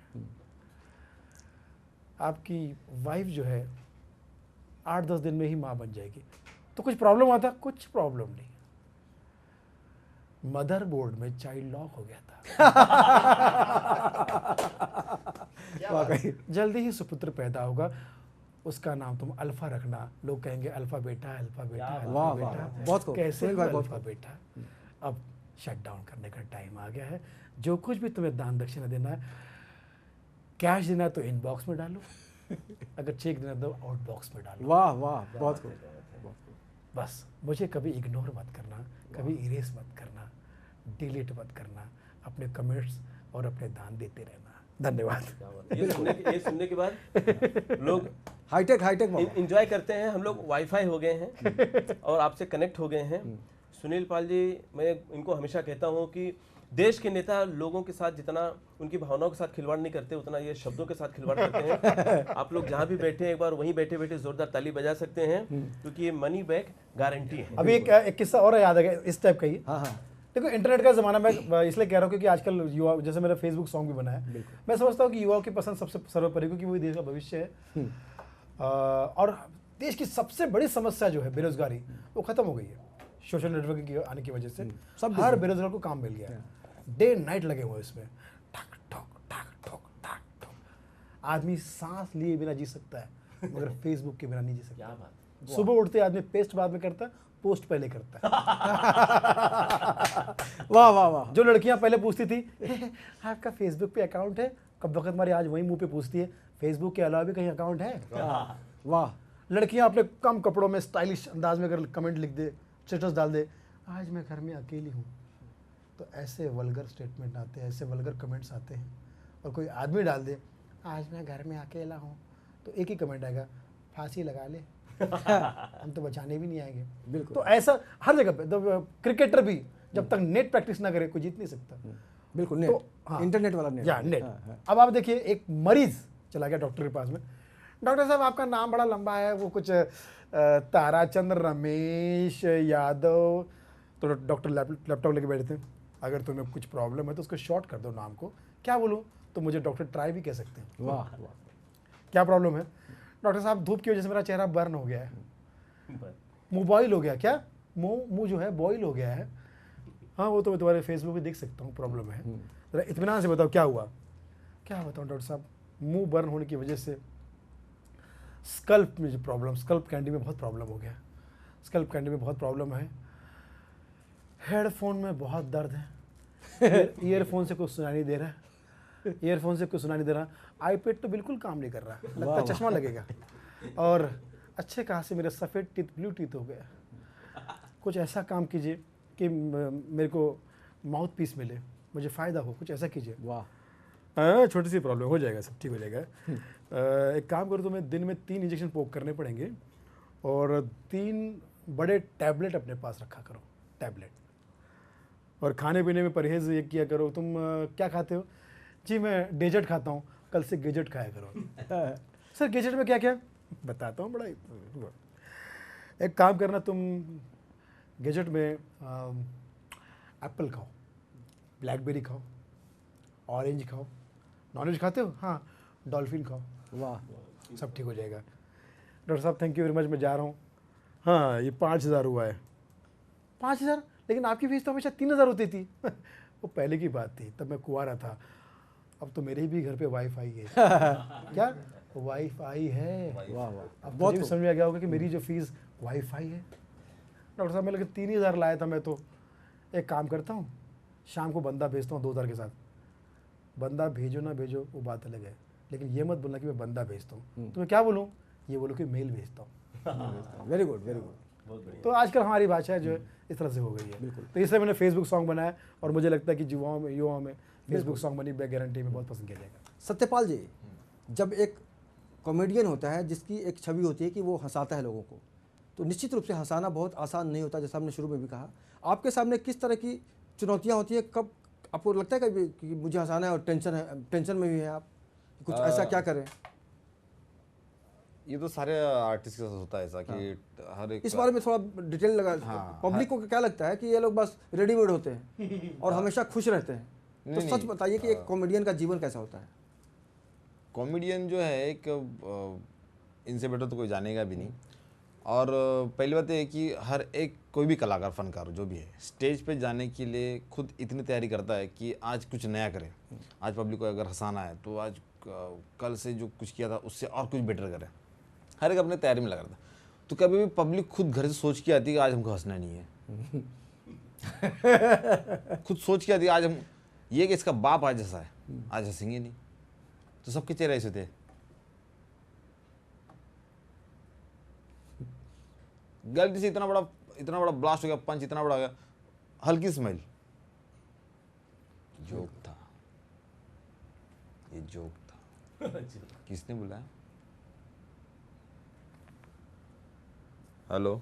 आपकी वाइफ जो है 8-10 दिन में ही माँ बन जाएगी। तो कुछ प्रॉब्लम आता? कुछ प्रॉब्लम नहीं। मदरबोर्ड में चाइल्ड लॉक हो गया था। वाकई जल्दी ही सुपुत्र पैदा होगा, उसका नाम तुम अल्फा रखना। लोग कहेंगे alpha beta, alpha beta, alpha वाह, बेटा। वाह, बहुत खूब। कैसे सुनील भाई, बहुत अल्फा खूब। बेटा? अब शट डाउन करने का टाइम आ गया है। जो कुछ भी तुम्हें दान दक्षिणा देना है, कैश देना है तो इनबॉक्स में डालो, अगर चेक देना है तो आउट बॉक्स में डालो। वाह वाह, बहुत खूब। बस मुझे कभी इग्नोर मत करना, कभी इरेज मत करना, डिलीट मत करना। अपने कमेंट्स और अपने दान देते रहना। धन्यवाद। क्या बात है। ये सुनने के बाद लोग हाईटेक हाईटेक बाबा। इंजॉय करते हैं। हम लोग वाईफाई हो गए हैं और आपसे कनेक्ट हो गए हैं। सुनील पाल जी, मैं इनको हमेशा कहता हूँ कि देश के नेता लोगों के साथ जितना उनकी भावनाओं के साथ खिलवाड़ नहीं करते, उतना ये शब्दों के साथ खिलवाड़ करते हैं। आप लोग जहाँ भी बैठे हैं, एक बार वहीं बैठे बैठे जोरदार ताली बजा सकते हैं, क्योंकि ये मनी बैक गारंटी है। अभी एक किस्सा और याद आ गया इस टाइप का ही। हाँ हाँ, देखो इंटरनेट का ज़माना, मैं इसलिए कह रहा हूँ क्योंकि आजकल युवा, जैसे मेरा फेसबुक सॉन्ग भी बना है, मैं समझता हूँ कि युवाओं की पसंद सबसे सर्वोपरि, क्योंकि वही देश का भविष्य है। और देश की सबसे बड़ी समस्या जो है बेरोजगारी, वो खत्म हो गई है सोशल नेटवर्किंग के आने की वजह से। सब हर बेरोजगार को काम मिल गया है। डे नाइट लगे हुए हैं इसमें, ठक ठोक ठक ठोक ठक ठोक। आदमी सांस लिए बिना जी सकता है, मगर फेसबुक के बिना नहीं जी सकता। क्या बात। सुबह उठते आदमी पेस्ट बाद में करता है, पोस्ट पहले करता है। वाह वाह वाह, जो लड़कियां पहले पूछती थी आपका फेसबुक पे अकाउंट है, कब वक्त हमारी आज वही मुंह पे पूछती है फेसबुक के अलावा भी कहीं अकाउंट है? वाह, लड़कियां अपने कम कपड़ों में स्टाइलिश अंदाज में अगर कमेंट लिख दे, स्टेटस डाल दे, आज मैं घर में अकेली हूँ, तो ऐसे वल्गर स्टेटमेंट आते हैं, ऐसे वल्गर कमेंट्स आते हैं। और कोई आदमी डाल दे आज मैं घर में अकेला हूँ, तो एक ही कमेंट आएगा, फांसी लगा ले। हम तो बचाने भी नहीं आएंगे। बिल्कुल। तो ऐसा हर जगह पे, तो क्रिकेटर भी जब तक नेट प्रैक्टिस ना करे कोई जीत नहीं सकता। बिल्कुल तो, नेट, हाँ। इंटरनेट वाला नेट। या नेट। हाँ, हाँ। अब आप देखिए, एक मरीज चला गया डॉक्टर के पास में, डॉक्टर साहब आपका नाम बड़ा लंबा है, वो कुछ ताराचंद्र रमेश यादव। तो डॉक्टर लैपटॉप लेके बैठे थे, अगर तुम्हें कुछ प्रॉब्लम है तो उसको शॉर्ट कर दो नाम को। क्या बोलूँ? तो मुझे डॉक्टर ट्राई भी कह सकते हैं। वाह वाह, क्या प्रॉब्लम है? डॉक्टर साहब धूप की वजह से मेरा चेहरा बर्न हो गया है, मुँह बॉयल हो गया। क्या? मुँह जो है बॉयल हो गया है। हाँ वो तो मैं तुम्हारे फेसबुक पे देख सकता हूँ, प्रॉब्लम है। जरा इत्मीनान से बताओ क्या हुआ? क्या बताऊँ डॉक्टर साहब, मुंह बर्न होने की वजह से स्कल्प में जो प्रॉब्लम, स्कल्प कैंडी में बहुत प्रॉब्लम हो गया। स्कल्प कैंडी में बहुत प्रॉब्लम है। हेडफोन में बहुत दर्द है। ईयरफोन से कुछ सुनाई नहीं दे रहा है। ईयरफोन से कुछ सुनाई नहीं दे रहा। आईपैड तो बिल्कुल काम नहीं कर रहा, लगता है चश्मा लगेगा। और अच्छे खासे मेरे सफ़ेद टीथ ब्लू टीथ हो गया। कुछ ऐसा काम कीजिए कि मेरे को माउथ पीस मिले, मुझे फ़ायदा हो, कुछ ऐसा कीजिए। वाह, छोटी सी प्रॉब्लम हो जाएगा, सब ठीक हो जाएगा। एक काम करो, तुम्हें दिन में 3 इंजेक्शन पोक करने पड़ेंगे और 3 बड़े टैबलेट अपने पास रखा करो, टैबलेट। और खाने पीने में परहेज़ ये किया करो। तुम क्या खाते हो? जी मैं डेजर्ट खाता हूँ, कल से गेजेट खाया करो। सर गेजेट में क्या क्या? बताता हूँ, बड़ा एक काम करना, तुम गेजेट में एप्पल खाओ, ब्लैकबेरी खाओ, ऑरेंज खाओ, नॉनवेज खाते हो? हाँ, डॉल्फिन खाओ, वाह, सब ठीक हो जाएगा। डॉक्टर साहब थैंक यू वेरी मच, मैं जा रहा हूँ। हाँ, ये 5,000 हुआ है। 5,000? लेकिन आपकी फीस तो हमेशा 3,000 होती थी। वो पहले की बात थी, तब मैं कुंवारा था। अब तो मेरे भी घर पे वाईफाई है। क्या वाईफाई है? वाह वाह, अब मुझे भी समझ में आ गया होगा कि मेरी जो फीस वाईफाई है। डॉक्टर साहब मैं लगे 3,000 लाया था मैं तो। एक काम करता हूँ, शाम को बंदा भेजता हूँ 2,000 के साथ। बंदा भेजो ना भेजो वो बात अलग है, लेकिन ये मत बोलना कि मैं बंदा भेजता हूँ। तो मैं क्या बोलूँ? ये बोलो कि मेल भेजता हूँ। Very good very good. बहुत बढ़िया। तो आजकल हमारी भाषा जो है इस तरह से हो गई है। तो इसलिए मैंने फेसबुक सॉन्ग बनाया और मुझे लगता है कि युवाओं में Facebook song money back guarantee में बहुत पसंद किया जाएगा। सत्यपाल जी, जब एक कॉमेडियन होता है जिसकी एक छवि होती है कि वो हंसाता है लोगों को, तो निश्चित रूप से हंसाना बहुत आसान नहीं होता, जैसा हमने शुरू में भी कहा। आपके सामने किस तरह की चुनौतियाँ होती है? कब आपको लगता है कभी कि मुझे हंसाना है और टेंशन में भी है आप, कुछ ऐसा क्या करें? ये तो सारे आर्टिस्ट के साथ होता है ऐसा कि हर एक इस बारे में थोड़ा डिटेल लगा। हाँ, पब्लिक को क्या लगता है कि ये लोग बस रेडीमेड होते हैं और हमेशा खुश रहते हैं, तो नहीं, सच बताइए कि एक कॉमेडियन का जीवन कैसा होता है? कॉमेडियन जो है एक इनसे बेटर तो कोई जानेगा भी नहीं। और पहली बात ये है कि हर एक कोई भी कलाकार फनकार जो भी है स्टेज पे जाने के लिए खुद इतनी तैयारी करता है कि आज कुछ नया करे। आज पब्लिक को अगर हंसाना है तो आज कल से जो कुछ किया था उससे और कुछ बेटर करे। हर एक अपने तैयारी में लगा रहता है। तो कभी भी पब्लिक खुद घर से सोच के आती है कि आज हमको हंसना नहीं है। खुद सोच के आती है आज हम ये कि इसका बाप आज हंसा है, आज हंसेंगे नहीं। तो सबके चेहरे ऐसे थे। गलती से इतना बड़ा ब्लास्ट हो गया, पंच इतना बड़ा हो गया, हल्की स्माइल, जोक था, ये जोक था। किसने बुलाया? हेलो,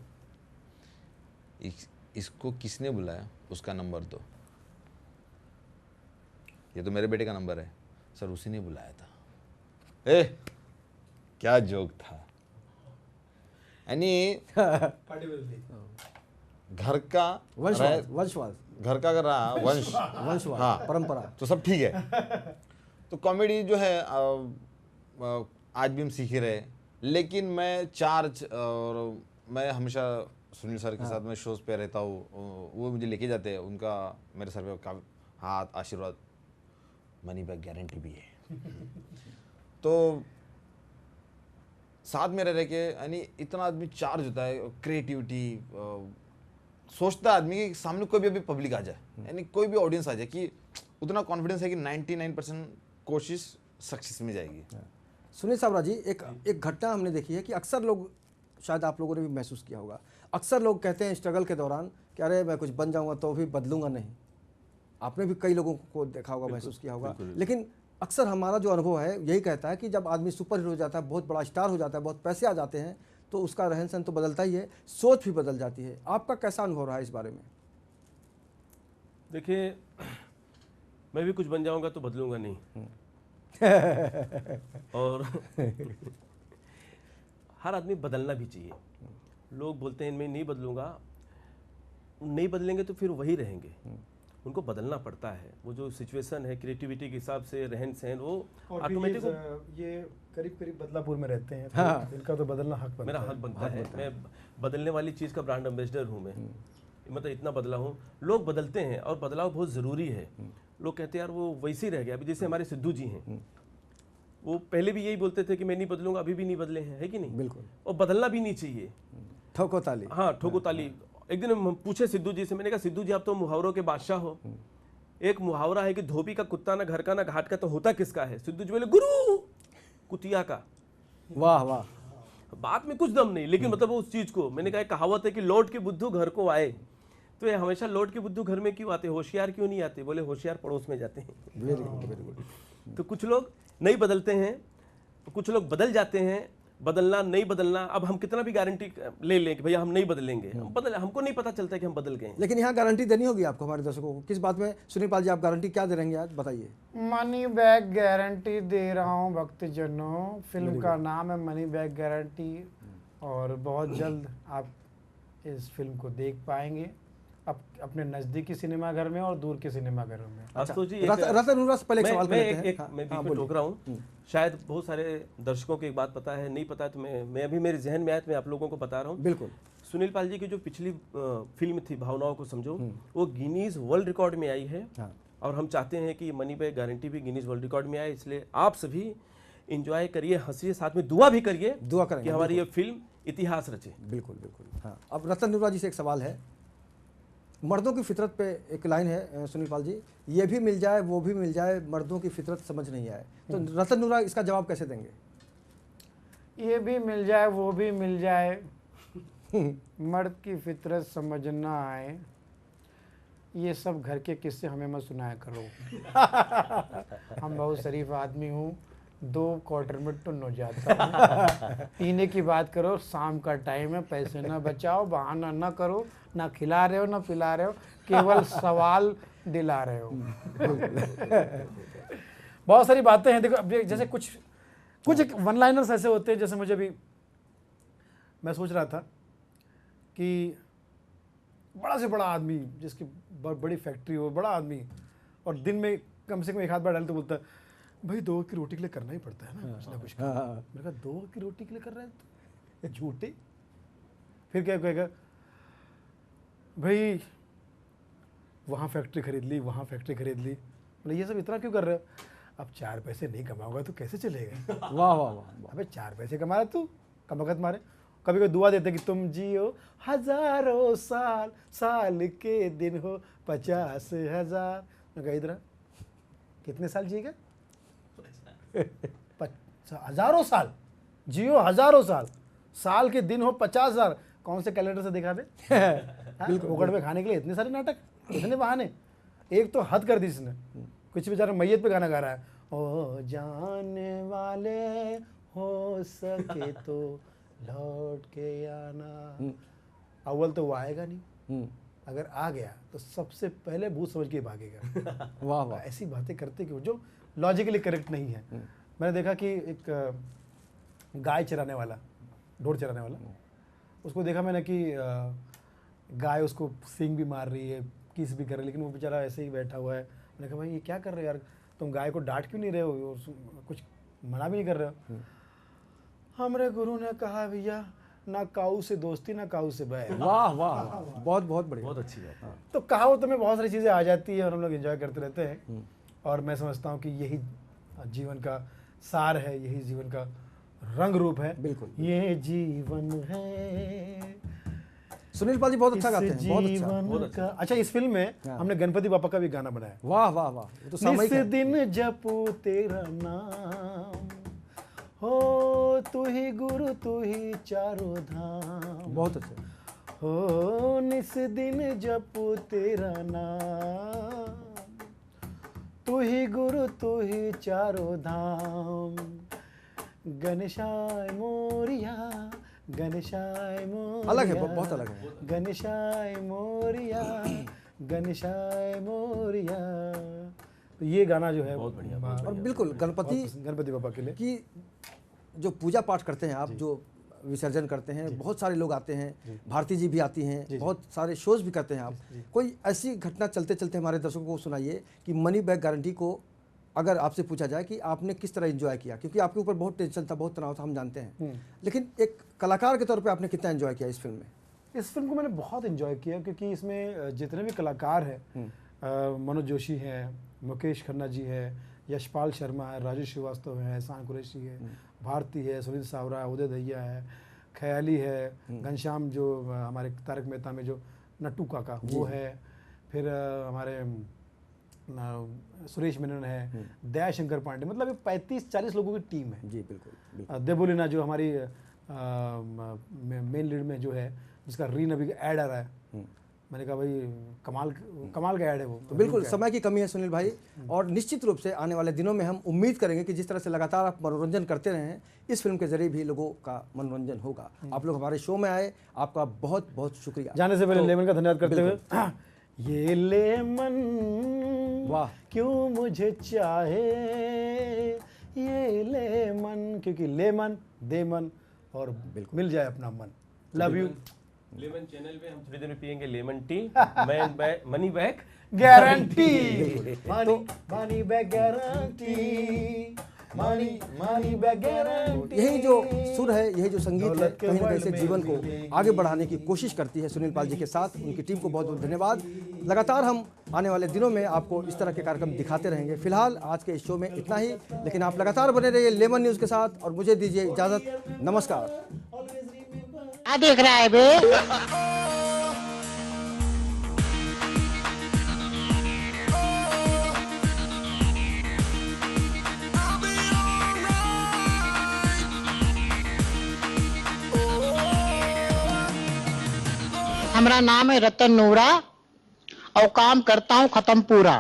इसको किसने बुलाया? उसका नंबर दो। ये तो मेरे बेटे का नंबर है। सर उसी ने बुलाया था। ए क्या जोक था। यानी घर का वंशवाद घर का अगर रहा वंश वंशवाद, हाँ, परंपरा, तो सब ठीक है। तो कॉमेडी जो है आज भी हम सीख ही रहे, लेकिन मैं चार्ज और मैं हमेशा सुनील सर के साथ मैं शोज पे रहता हूँ। वो मुझे लेके जाते हैं, उनका मेरे सर पे काफी हाथ आशीर्वाद, मनी बैक गारंटी भी है। तो साथ में रह के यानी इतना आदमी चार्ज होता है, क्रिएटिविटी सोचता है आदमी कि सामने कोई भी अभी पब्लिक आ जाए, यानी कोई भी ऑडियंस आ जाए, कि उतना कॉन्फिडेंस है कि 99% कोशिश सक्सेस में जाएगी। सुनील साबरा जी, एक घटना हमने देखी है कि अक्सर लोग, शायद आप लोगों ने भी महसूस किया होगा, अक्सर लोग कहते हैं स्ट्रगल के दौरान कि अरे मैं कुछ बन जाऊंगा तो भी बदलूंगा नहीं। आपने भी कई लोगों को देखा होगा, महसूस किया होगा। लेकिन अक्सर हमारा जो अनुभव है यही कहता है कि जब आदमी सुपर हीरो हो जाता है, बहुत बड़ा स्टार हो जाता है, बहुत पैसे आ जाते हैं, तो उसका रहन सहन तो बदलता ही है, सोच भी बदल जाती है। आपका कैसा अनुभव रहा है इस बारे में? देखिए, मैं भी कुछ बन जाऊंगा तो बदलूंगा नहीं। और हर आदमी बदलना भी चाहिए। लोग बोलते हैं मैं नहीं बदलूंगा, नहीं बदलेंगे तो फिर वही रहेंगे। उनको बदलना पड़ता है। वो जो सिचुएशन है, क्रिएटिविटी के हिसाब से रहन सहन, वो ऑटोमेटिक ये करीब करीब बदलापुर में रहते हैं, हाँ। तो इनका तो बदलना हक बनता मेरा है। हक बनता है। मैं बदलने वाली चीज़ का ब्रांड एम्बेसडर हूँ मैं। मतलब इतना बदला हूँ। लोग बदलते हैं और बदलाव बहुत ज़रूरी है। लोग कहते हैं यार वो वैसे ही रह गया। अभी जैसे हमारे सिद्धू जी हैं, वो पहले भी यही बोलते थे कि मैं नहीं बदलूंगा, अभी भी नहीं बदले हैं, है कि नहीं? बिल्कुल। और बदलना भी नहीं चाहिए। ठोको ताली। हाँ, ठोको ताली। एक दिन हम पूछे सिद्धू जी से, मैंने कहा सिद्धू जी आप तो मुहावरों के बादशाह हो। एक मुहावरा है कि धोबी का कुत्ता ना घर का ना घाट का, तो होता किसका है? सिद्धू जी बोले गुरु कुतिया का। वाह वाह। बात में कुछ दम नहीं, लेकिन मतलब उस चीज को मैंने कहा, कहावत है कि लौट के बुद्धू घर को आए। तो ये हमेशा लौट के बुद्धू घर में क्यों आते? होशियार क्यों नहीं आते? बोले होशियार पड़ोस में जाते हैं। Very good very good. तो कुछ लोग नहीं बदलते हैं, कुछ लोग बदल जाते हैं। बदलना नहीं बदलना, अब हम कितना भी गारंटी ले लें कि भैया हम नहीं बदलेंगे, हमको नहीं पता चलता कि हम बदल गए। लेकिन यहाँ गारंटी देनी होगी आपको, हमारे दर्शकों को। किस बात में सुनील पाल जी आप गारंटी क्या दे रहे हैं आज, बताइए। मनी बैक गारंटी दे रहा हूँ भक्तजनों। फिल्म का नाम है मनी बैक गारंटी, और बहुत जल्द आप इस फिल्म को देख पाएंगे। अपने नज़दीकी सिनेमाघर में और दूर के सिनेमाघरों में। आशुतोष जी रतन नूरा से पहले एक सवाल कर लेते हैं। हाँ, मैं बीच हाँ, में बोलिए। टोक रहा हूँ। शायद बहुत सारे दर्शकों को एक बात पता है, नहीं पता है, तो मैं अभी मेरे जहन में आया तो मैं आप लोगों को बता रहा हूँ। बिल्कुल। सुनील पाल जी की जो पिछली फिल्म थी भावनाओं को समझो, वो गिनीज वर्ल्ड रिकॉर्ड में आई है। हाँ। और हम चाहते हैं कि मनी बैक गारंटी भी गिनीज वर्ल्ड रिकॉर्ड में आए, इसलिए आप सभी इंजॉय करिए, हंसिए, साथ में दुआ भी करिए, दुआ करेंगे कि हमारी ये फिल्म इतिहास रचे। बिल्कुल बिल्कुल। हाँ, अब रतन नूरा जी से एक सवाल है। मर्दों की फितरत पे एक लाइन है सुनील पाल जी, ये भी मिल जाए वो भी मिल जाए, मर्दों की फितरत समझ नहीं आए। तो रतन नूरा इसका जवाब कैसे देंगे? ये भी मिल जाए वो भी मिल जाए, मर्द की फितरत समझ ना आए, ये सब घर के किस्से हमें मत सुनाया करो। हम बहुत शरीफ आदमी हूँ, 2 क्वार्टर में टुन हो जाता हूँ। पीने की बात करो, शाम का टाइम है, पैसे ना बचाओ, बहाना ना करो, ना खिला रहे हो ना पिला रहे हो, केवल सवाल दिला रहे हो। बहुत सारी बातें हैं। देखो अब जैसे कुछ वन लाइनर्स ऐसे होते हैं, जैसे मुझे भी मैं सोच रहा था कि बड़ा से बड़ा आदमी जिसकी बड़ी फैक्ट्री हो, बड़ा आदमी, और दिन में कम से कम 1 आध बार डाले तो बोलता है भाई 2 वक्त की रोटी के लिए करना ही पड़ता है ना, कुछ ना कुछ। मैंने कहा 2 वक्त की रोटी के लिए कर रहा है तो झूठे। फिर क्या कहेगा, भाई वहाँ फैक्ट्री खरीद ली, वहाँ फैक्ट्री खरीद ली, मतलब ये सब इतना क्यों कर रहे हो? अब 4 पैसे नहीं कमाओगा तो कैसे चलेगा? वाह वाह वाह। अबे 4 पैसे कमा रहा तू, कमबख्त मारे। कभी कोई दुआ देते कि तुम जियो हजारों साल, साल के दिन हो 50,000। मैं कहा इधर कितने साल जिएगा? हजारों साल जियो, हजारों साल, साल के दिन हो 50,000। कौन से कैलेंडर से दिखा दे? बिल्कुल उगड़ में खाने के लिए इतने सारे नाटक, इतने बहाने। एक तो हद कर दी इसने, कुछ बेचारा मैयत पे गाना गा रहा है, ओ जाने वाले हो सके तो लौट के आना। अव्वल तो वो आएगा नहीं, अगर आ गया तो सबसे पहले भूत समझ के भागेगा। वाह वाह। ऐसी बातें करते क्यों जो लॉजिकली करेक्ट नहीं है। मैंने देखा कि एक गाय चराने वाला, ढोर चराने वाला, उसको देखा मैंने कि गाय उसको सींग भी मार रही है, किस भी कर रही है, लेकिन वो बेचारा ऐसे ही बैठा हुआ है। मैंने कहा भाई ये क्या कर रहे हो यार, तुम गाय को डांट क्यों नहीं रहे हो, कुछ मना भी नहीं कर रहे हो? हमारे गुरु ने कहा भैया ना काऊ से दोस्ती ना काऊ से बैर। वाह वाह, बहुत बहुत बढ़िया, बहुत अच्छी बात। तो कहावतों में बहुत सारी चीज़ें आ जाती है और हम लोग एंजॉय करते रहते हैं। और मैं समझता हूँ कि यही जीवन का सार है, यही जीवन का रंग रूप है। बिल्कुल। ये जीवन है। सुनील पाल जी बहुत अच्छा गाते हैं, बहुत अच्छा। जीवन का अच्छा, इस फिल्म में हमने गणपति बापा का भी गाना बनाया। वाह वाह वाह, वो तो सामयिक निस है। दिन जपू तेरा नाम, हो तू ही गुरु तू ही चारों धाम। बहुत अच्छा। हो निस दिन जपू तेरा नाम, तू ही गुरु तू ही चारों धाम। गणेशाय मोरिया, गणेशाय मोरिया, अलग है, बहुत अलग है। गणेशाय मोरिया, गणेशाय मोरिया। तो ये गाना जो है बहुत बढ़िया, और बिल्कुल गणपति बाबा के लिए कि जो पूजा पाठ करते हैं आप, जो विसर्जन करते हैं, बहुत सारे लोग आते हैं, भारती जी भी आती हैं, बहुत सारे शोज भी करते हैं आप। कोई ऐसी घटना चलते चलते हमारे दर्शकों को सुनाइए कि मनी बैक गारंटी को अगर आपसे पूछा जाए कि आपने किस तरह एंजॉय किया, क्योंकि आपके ऊपर बहुत टेंशन था, बहुत तनाव था, हम जानते हैं, लेकिन एक कलाकार के तौर पे आपने कितना एंजॉय किया इस फिल्म में? इस फिल्म को मैंने बहुत एंजॉय किया, क्योंकि इसमें जितने भी कलाकार हैं, मनोज जोशी है, मुकेश खन्ना जी है, यशपाल शर्मा है, राजू श्रीवास्तव है, एहसान कुरैशी है, भारती है, सुनील सावरा, उदय दहिया है, ख्याली है, घनश्याम जो हमारे तारक मेहता में जो नट्टू काका वो है, फिर हमारे सुरेश मेनन है, दयाशंकर पांडे, मतलब 35-40 लोगों की टीम है। जी बिल्कुल। देबोलीना जो हमारी मेन लीड में जो है, जिसका रीन अभी ऐड आ रहा है, मैंने कहा भाई कमाल का ऐड है वो। तो बिल्कुल समय की कमी है सुनील भाई, और निश्चित रूप से आने वाले दिनों में हम उम्मीद करेंगे कि जिस तरह से लगातार आप मनोरंजन करते रहे हैं, इस फिल्म के जरिए भी लोगों का मनोरंजन होगा। आप लोग हमारे शो में आए, आपका बहुत बहुत शुक्रिया। जाने से पहले लेमन का धन्यवाद करते हुए, ये लेमन वाह क्यों मुझे चाहे, ये लेमन, क्योंकि लेमन देमन और मिल जाए अपना मन। लव यू, लेमन चैनल पे हम थोड़ी देर में पियेंगे lemon tea, money back guarantee, money back guarantee, money back guarantee. यही जो सुर है, यही जो संगीत है, कहीं ना कहीं से जीवन को आगे बढ़ाने की कोशिश करती है सुनील पाल जी के साथ। उनकी टीम को बहुत बहुत धन्यवाद। लगातार हम आने वाले दिनों में आपको इस तरह के कार्यक्रम दिखाते रहेंगे। फिलहाल आज के इस शो में इतना ही, लेकिन आप लगातार बने रहिए लेमन न्यूज़ के साथ और मुझे दीजिए इजाज़त। नमस्कार। क्या देख रहा है बे? हमारा नाम है रतन नूरा और काम करता हूँ खत्म पूरा।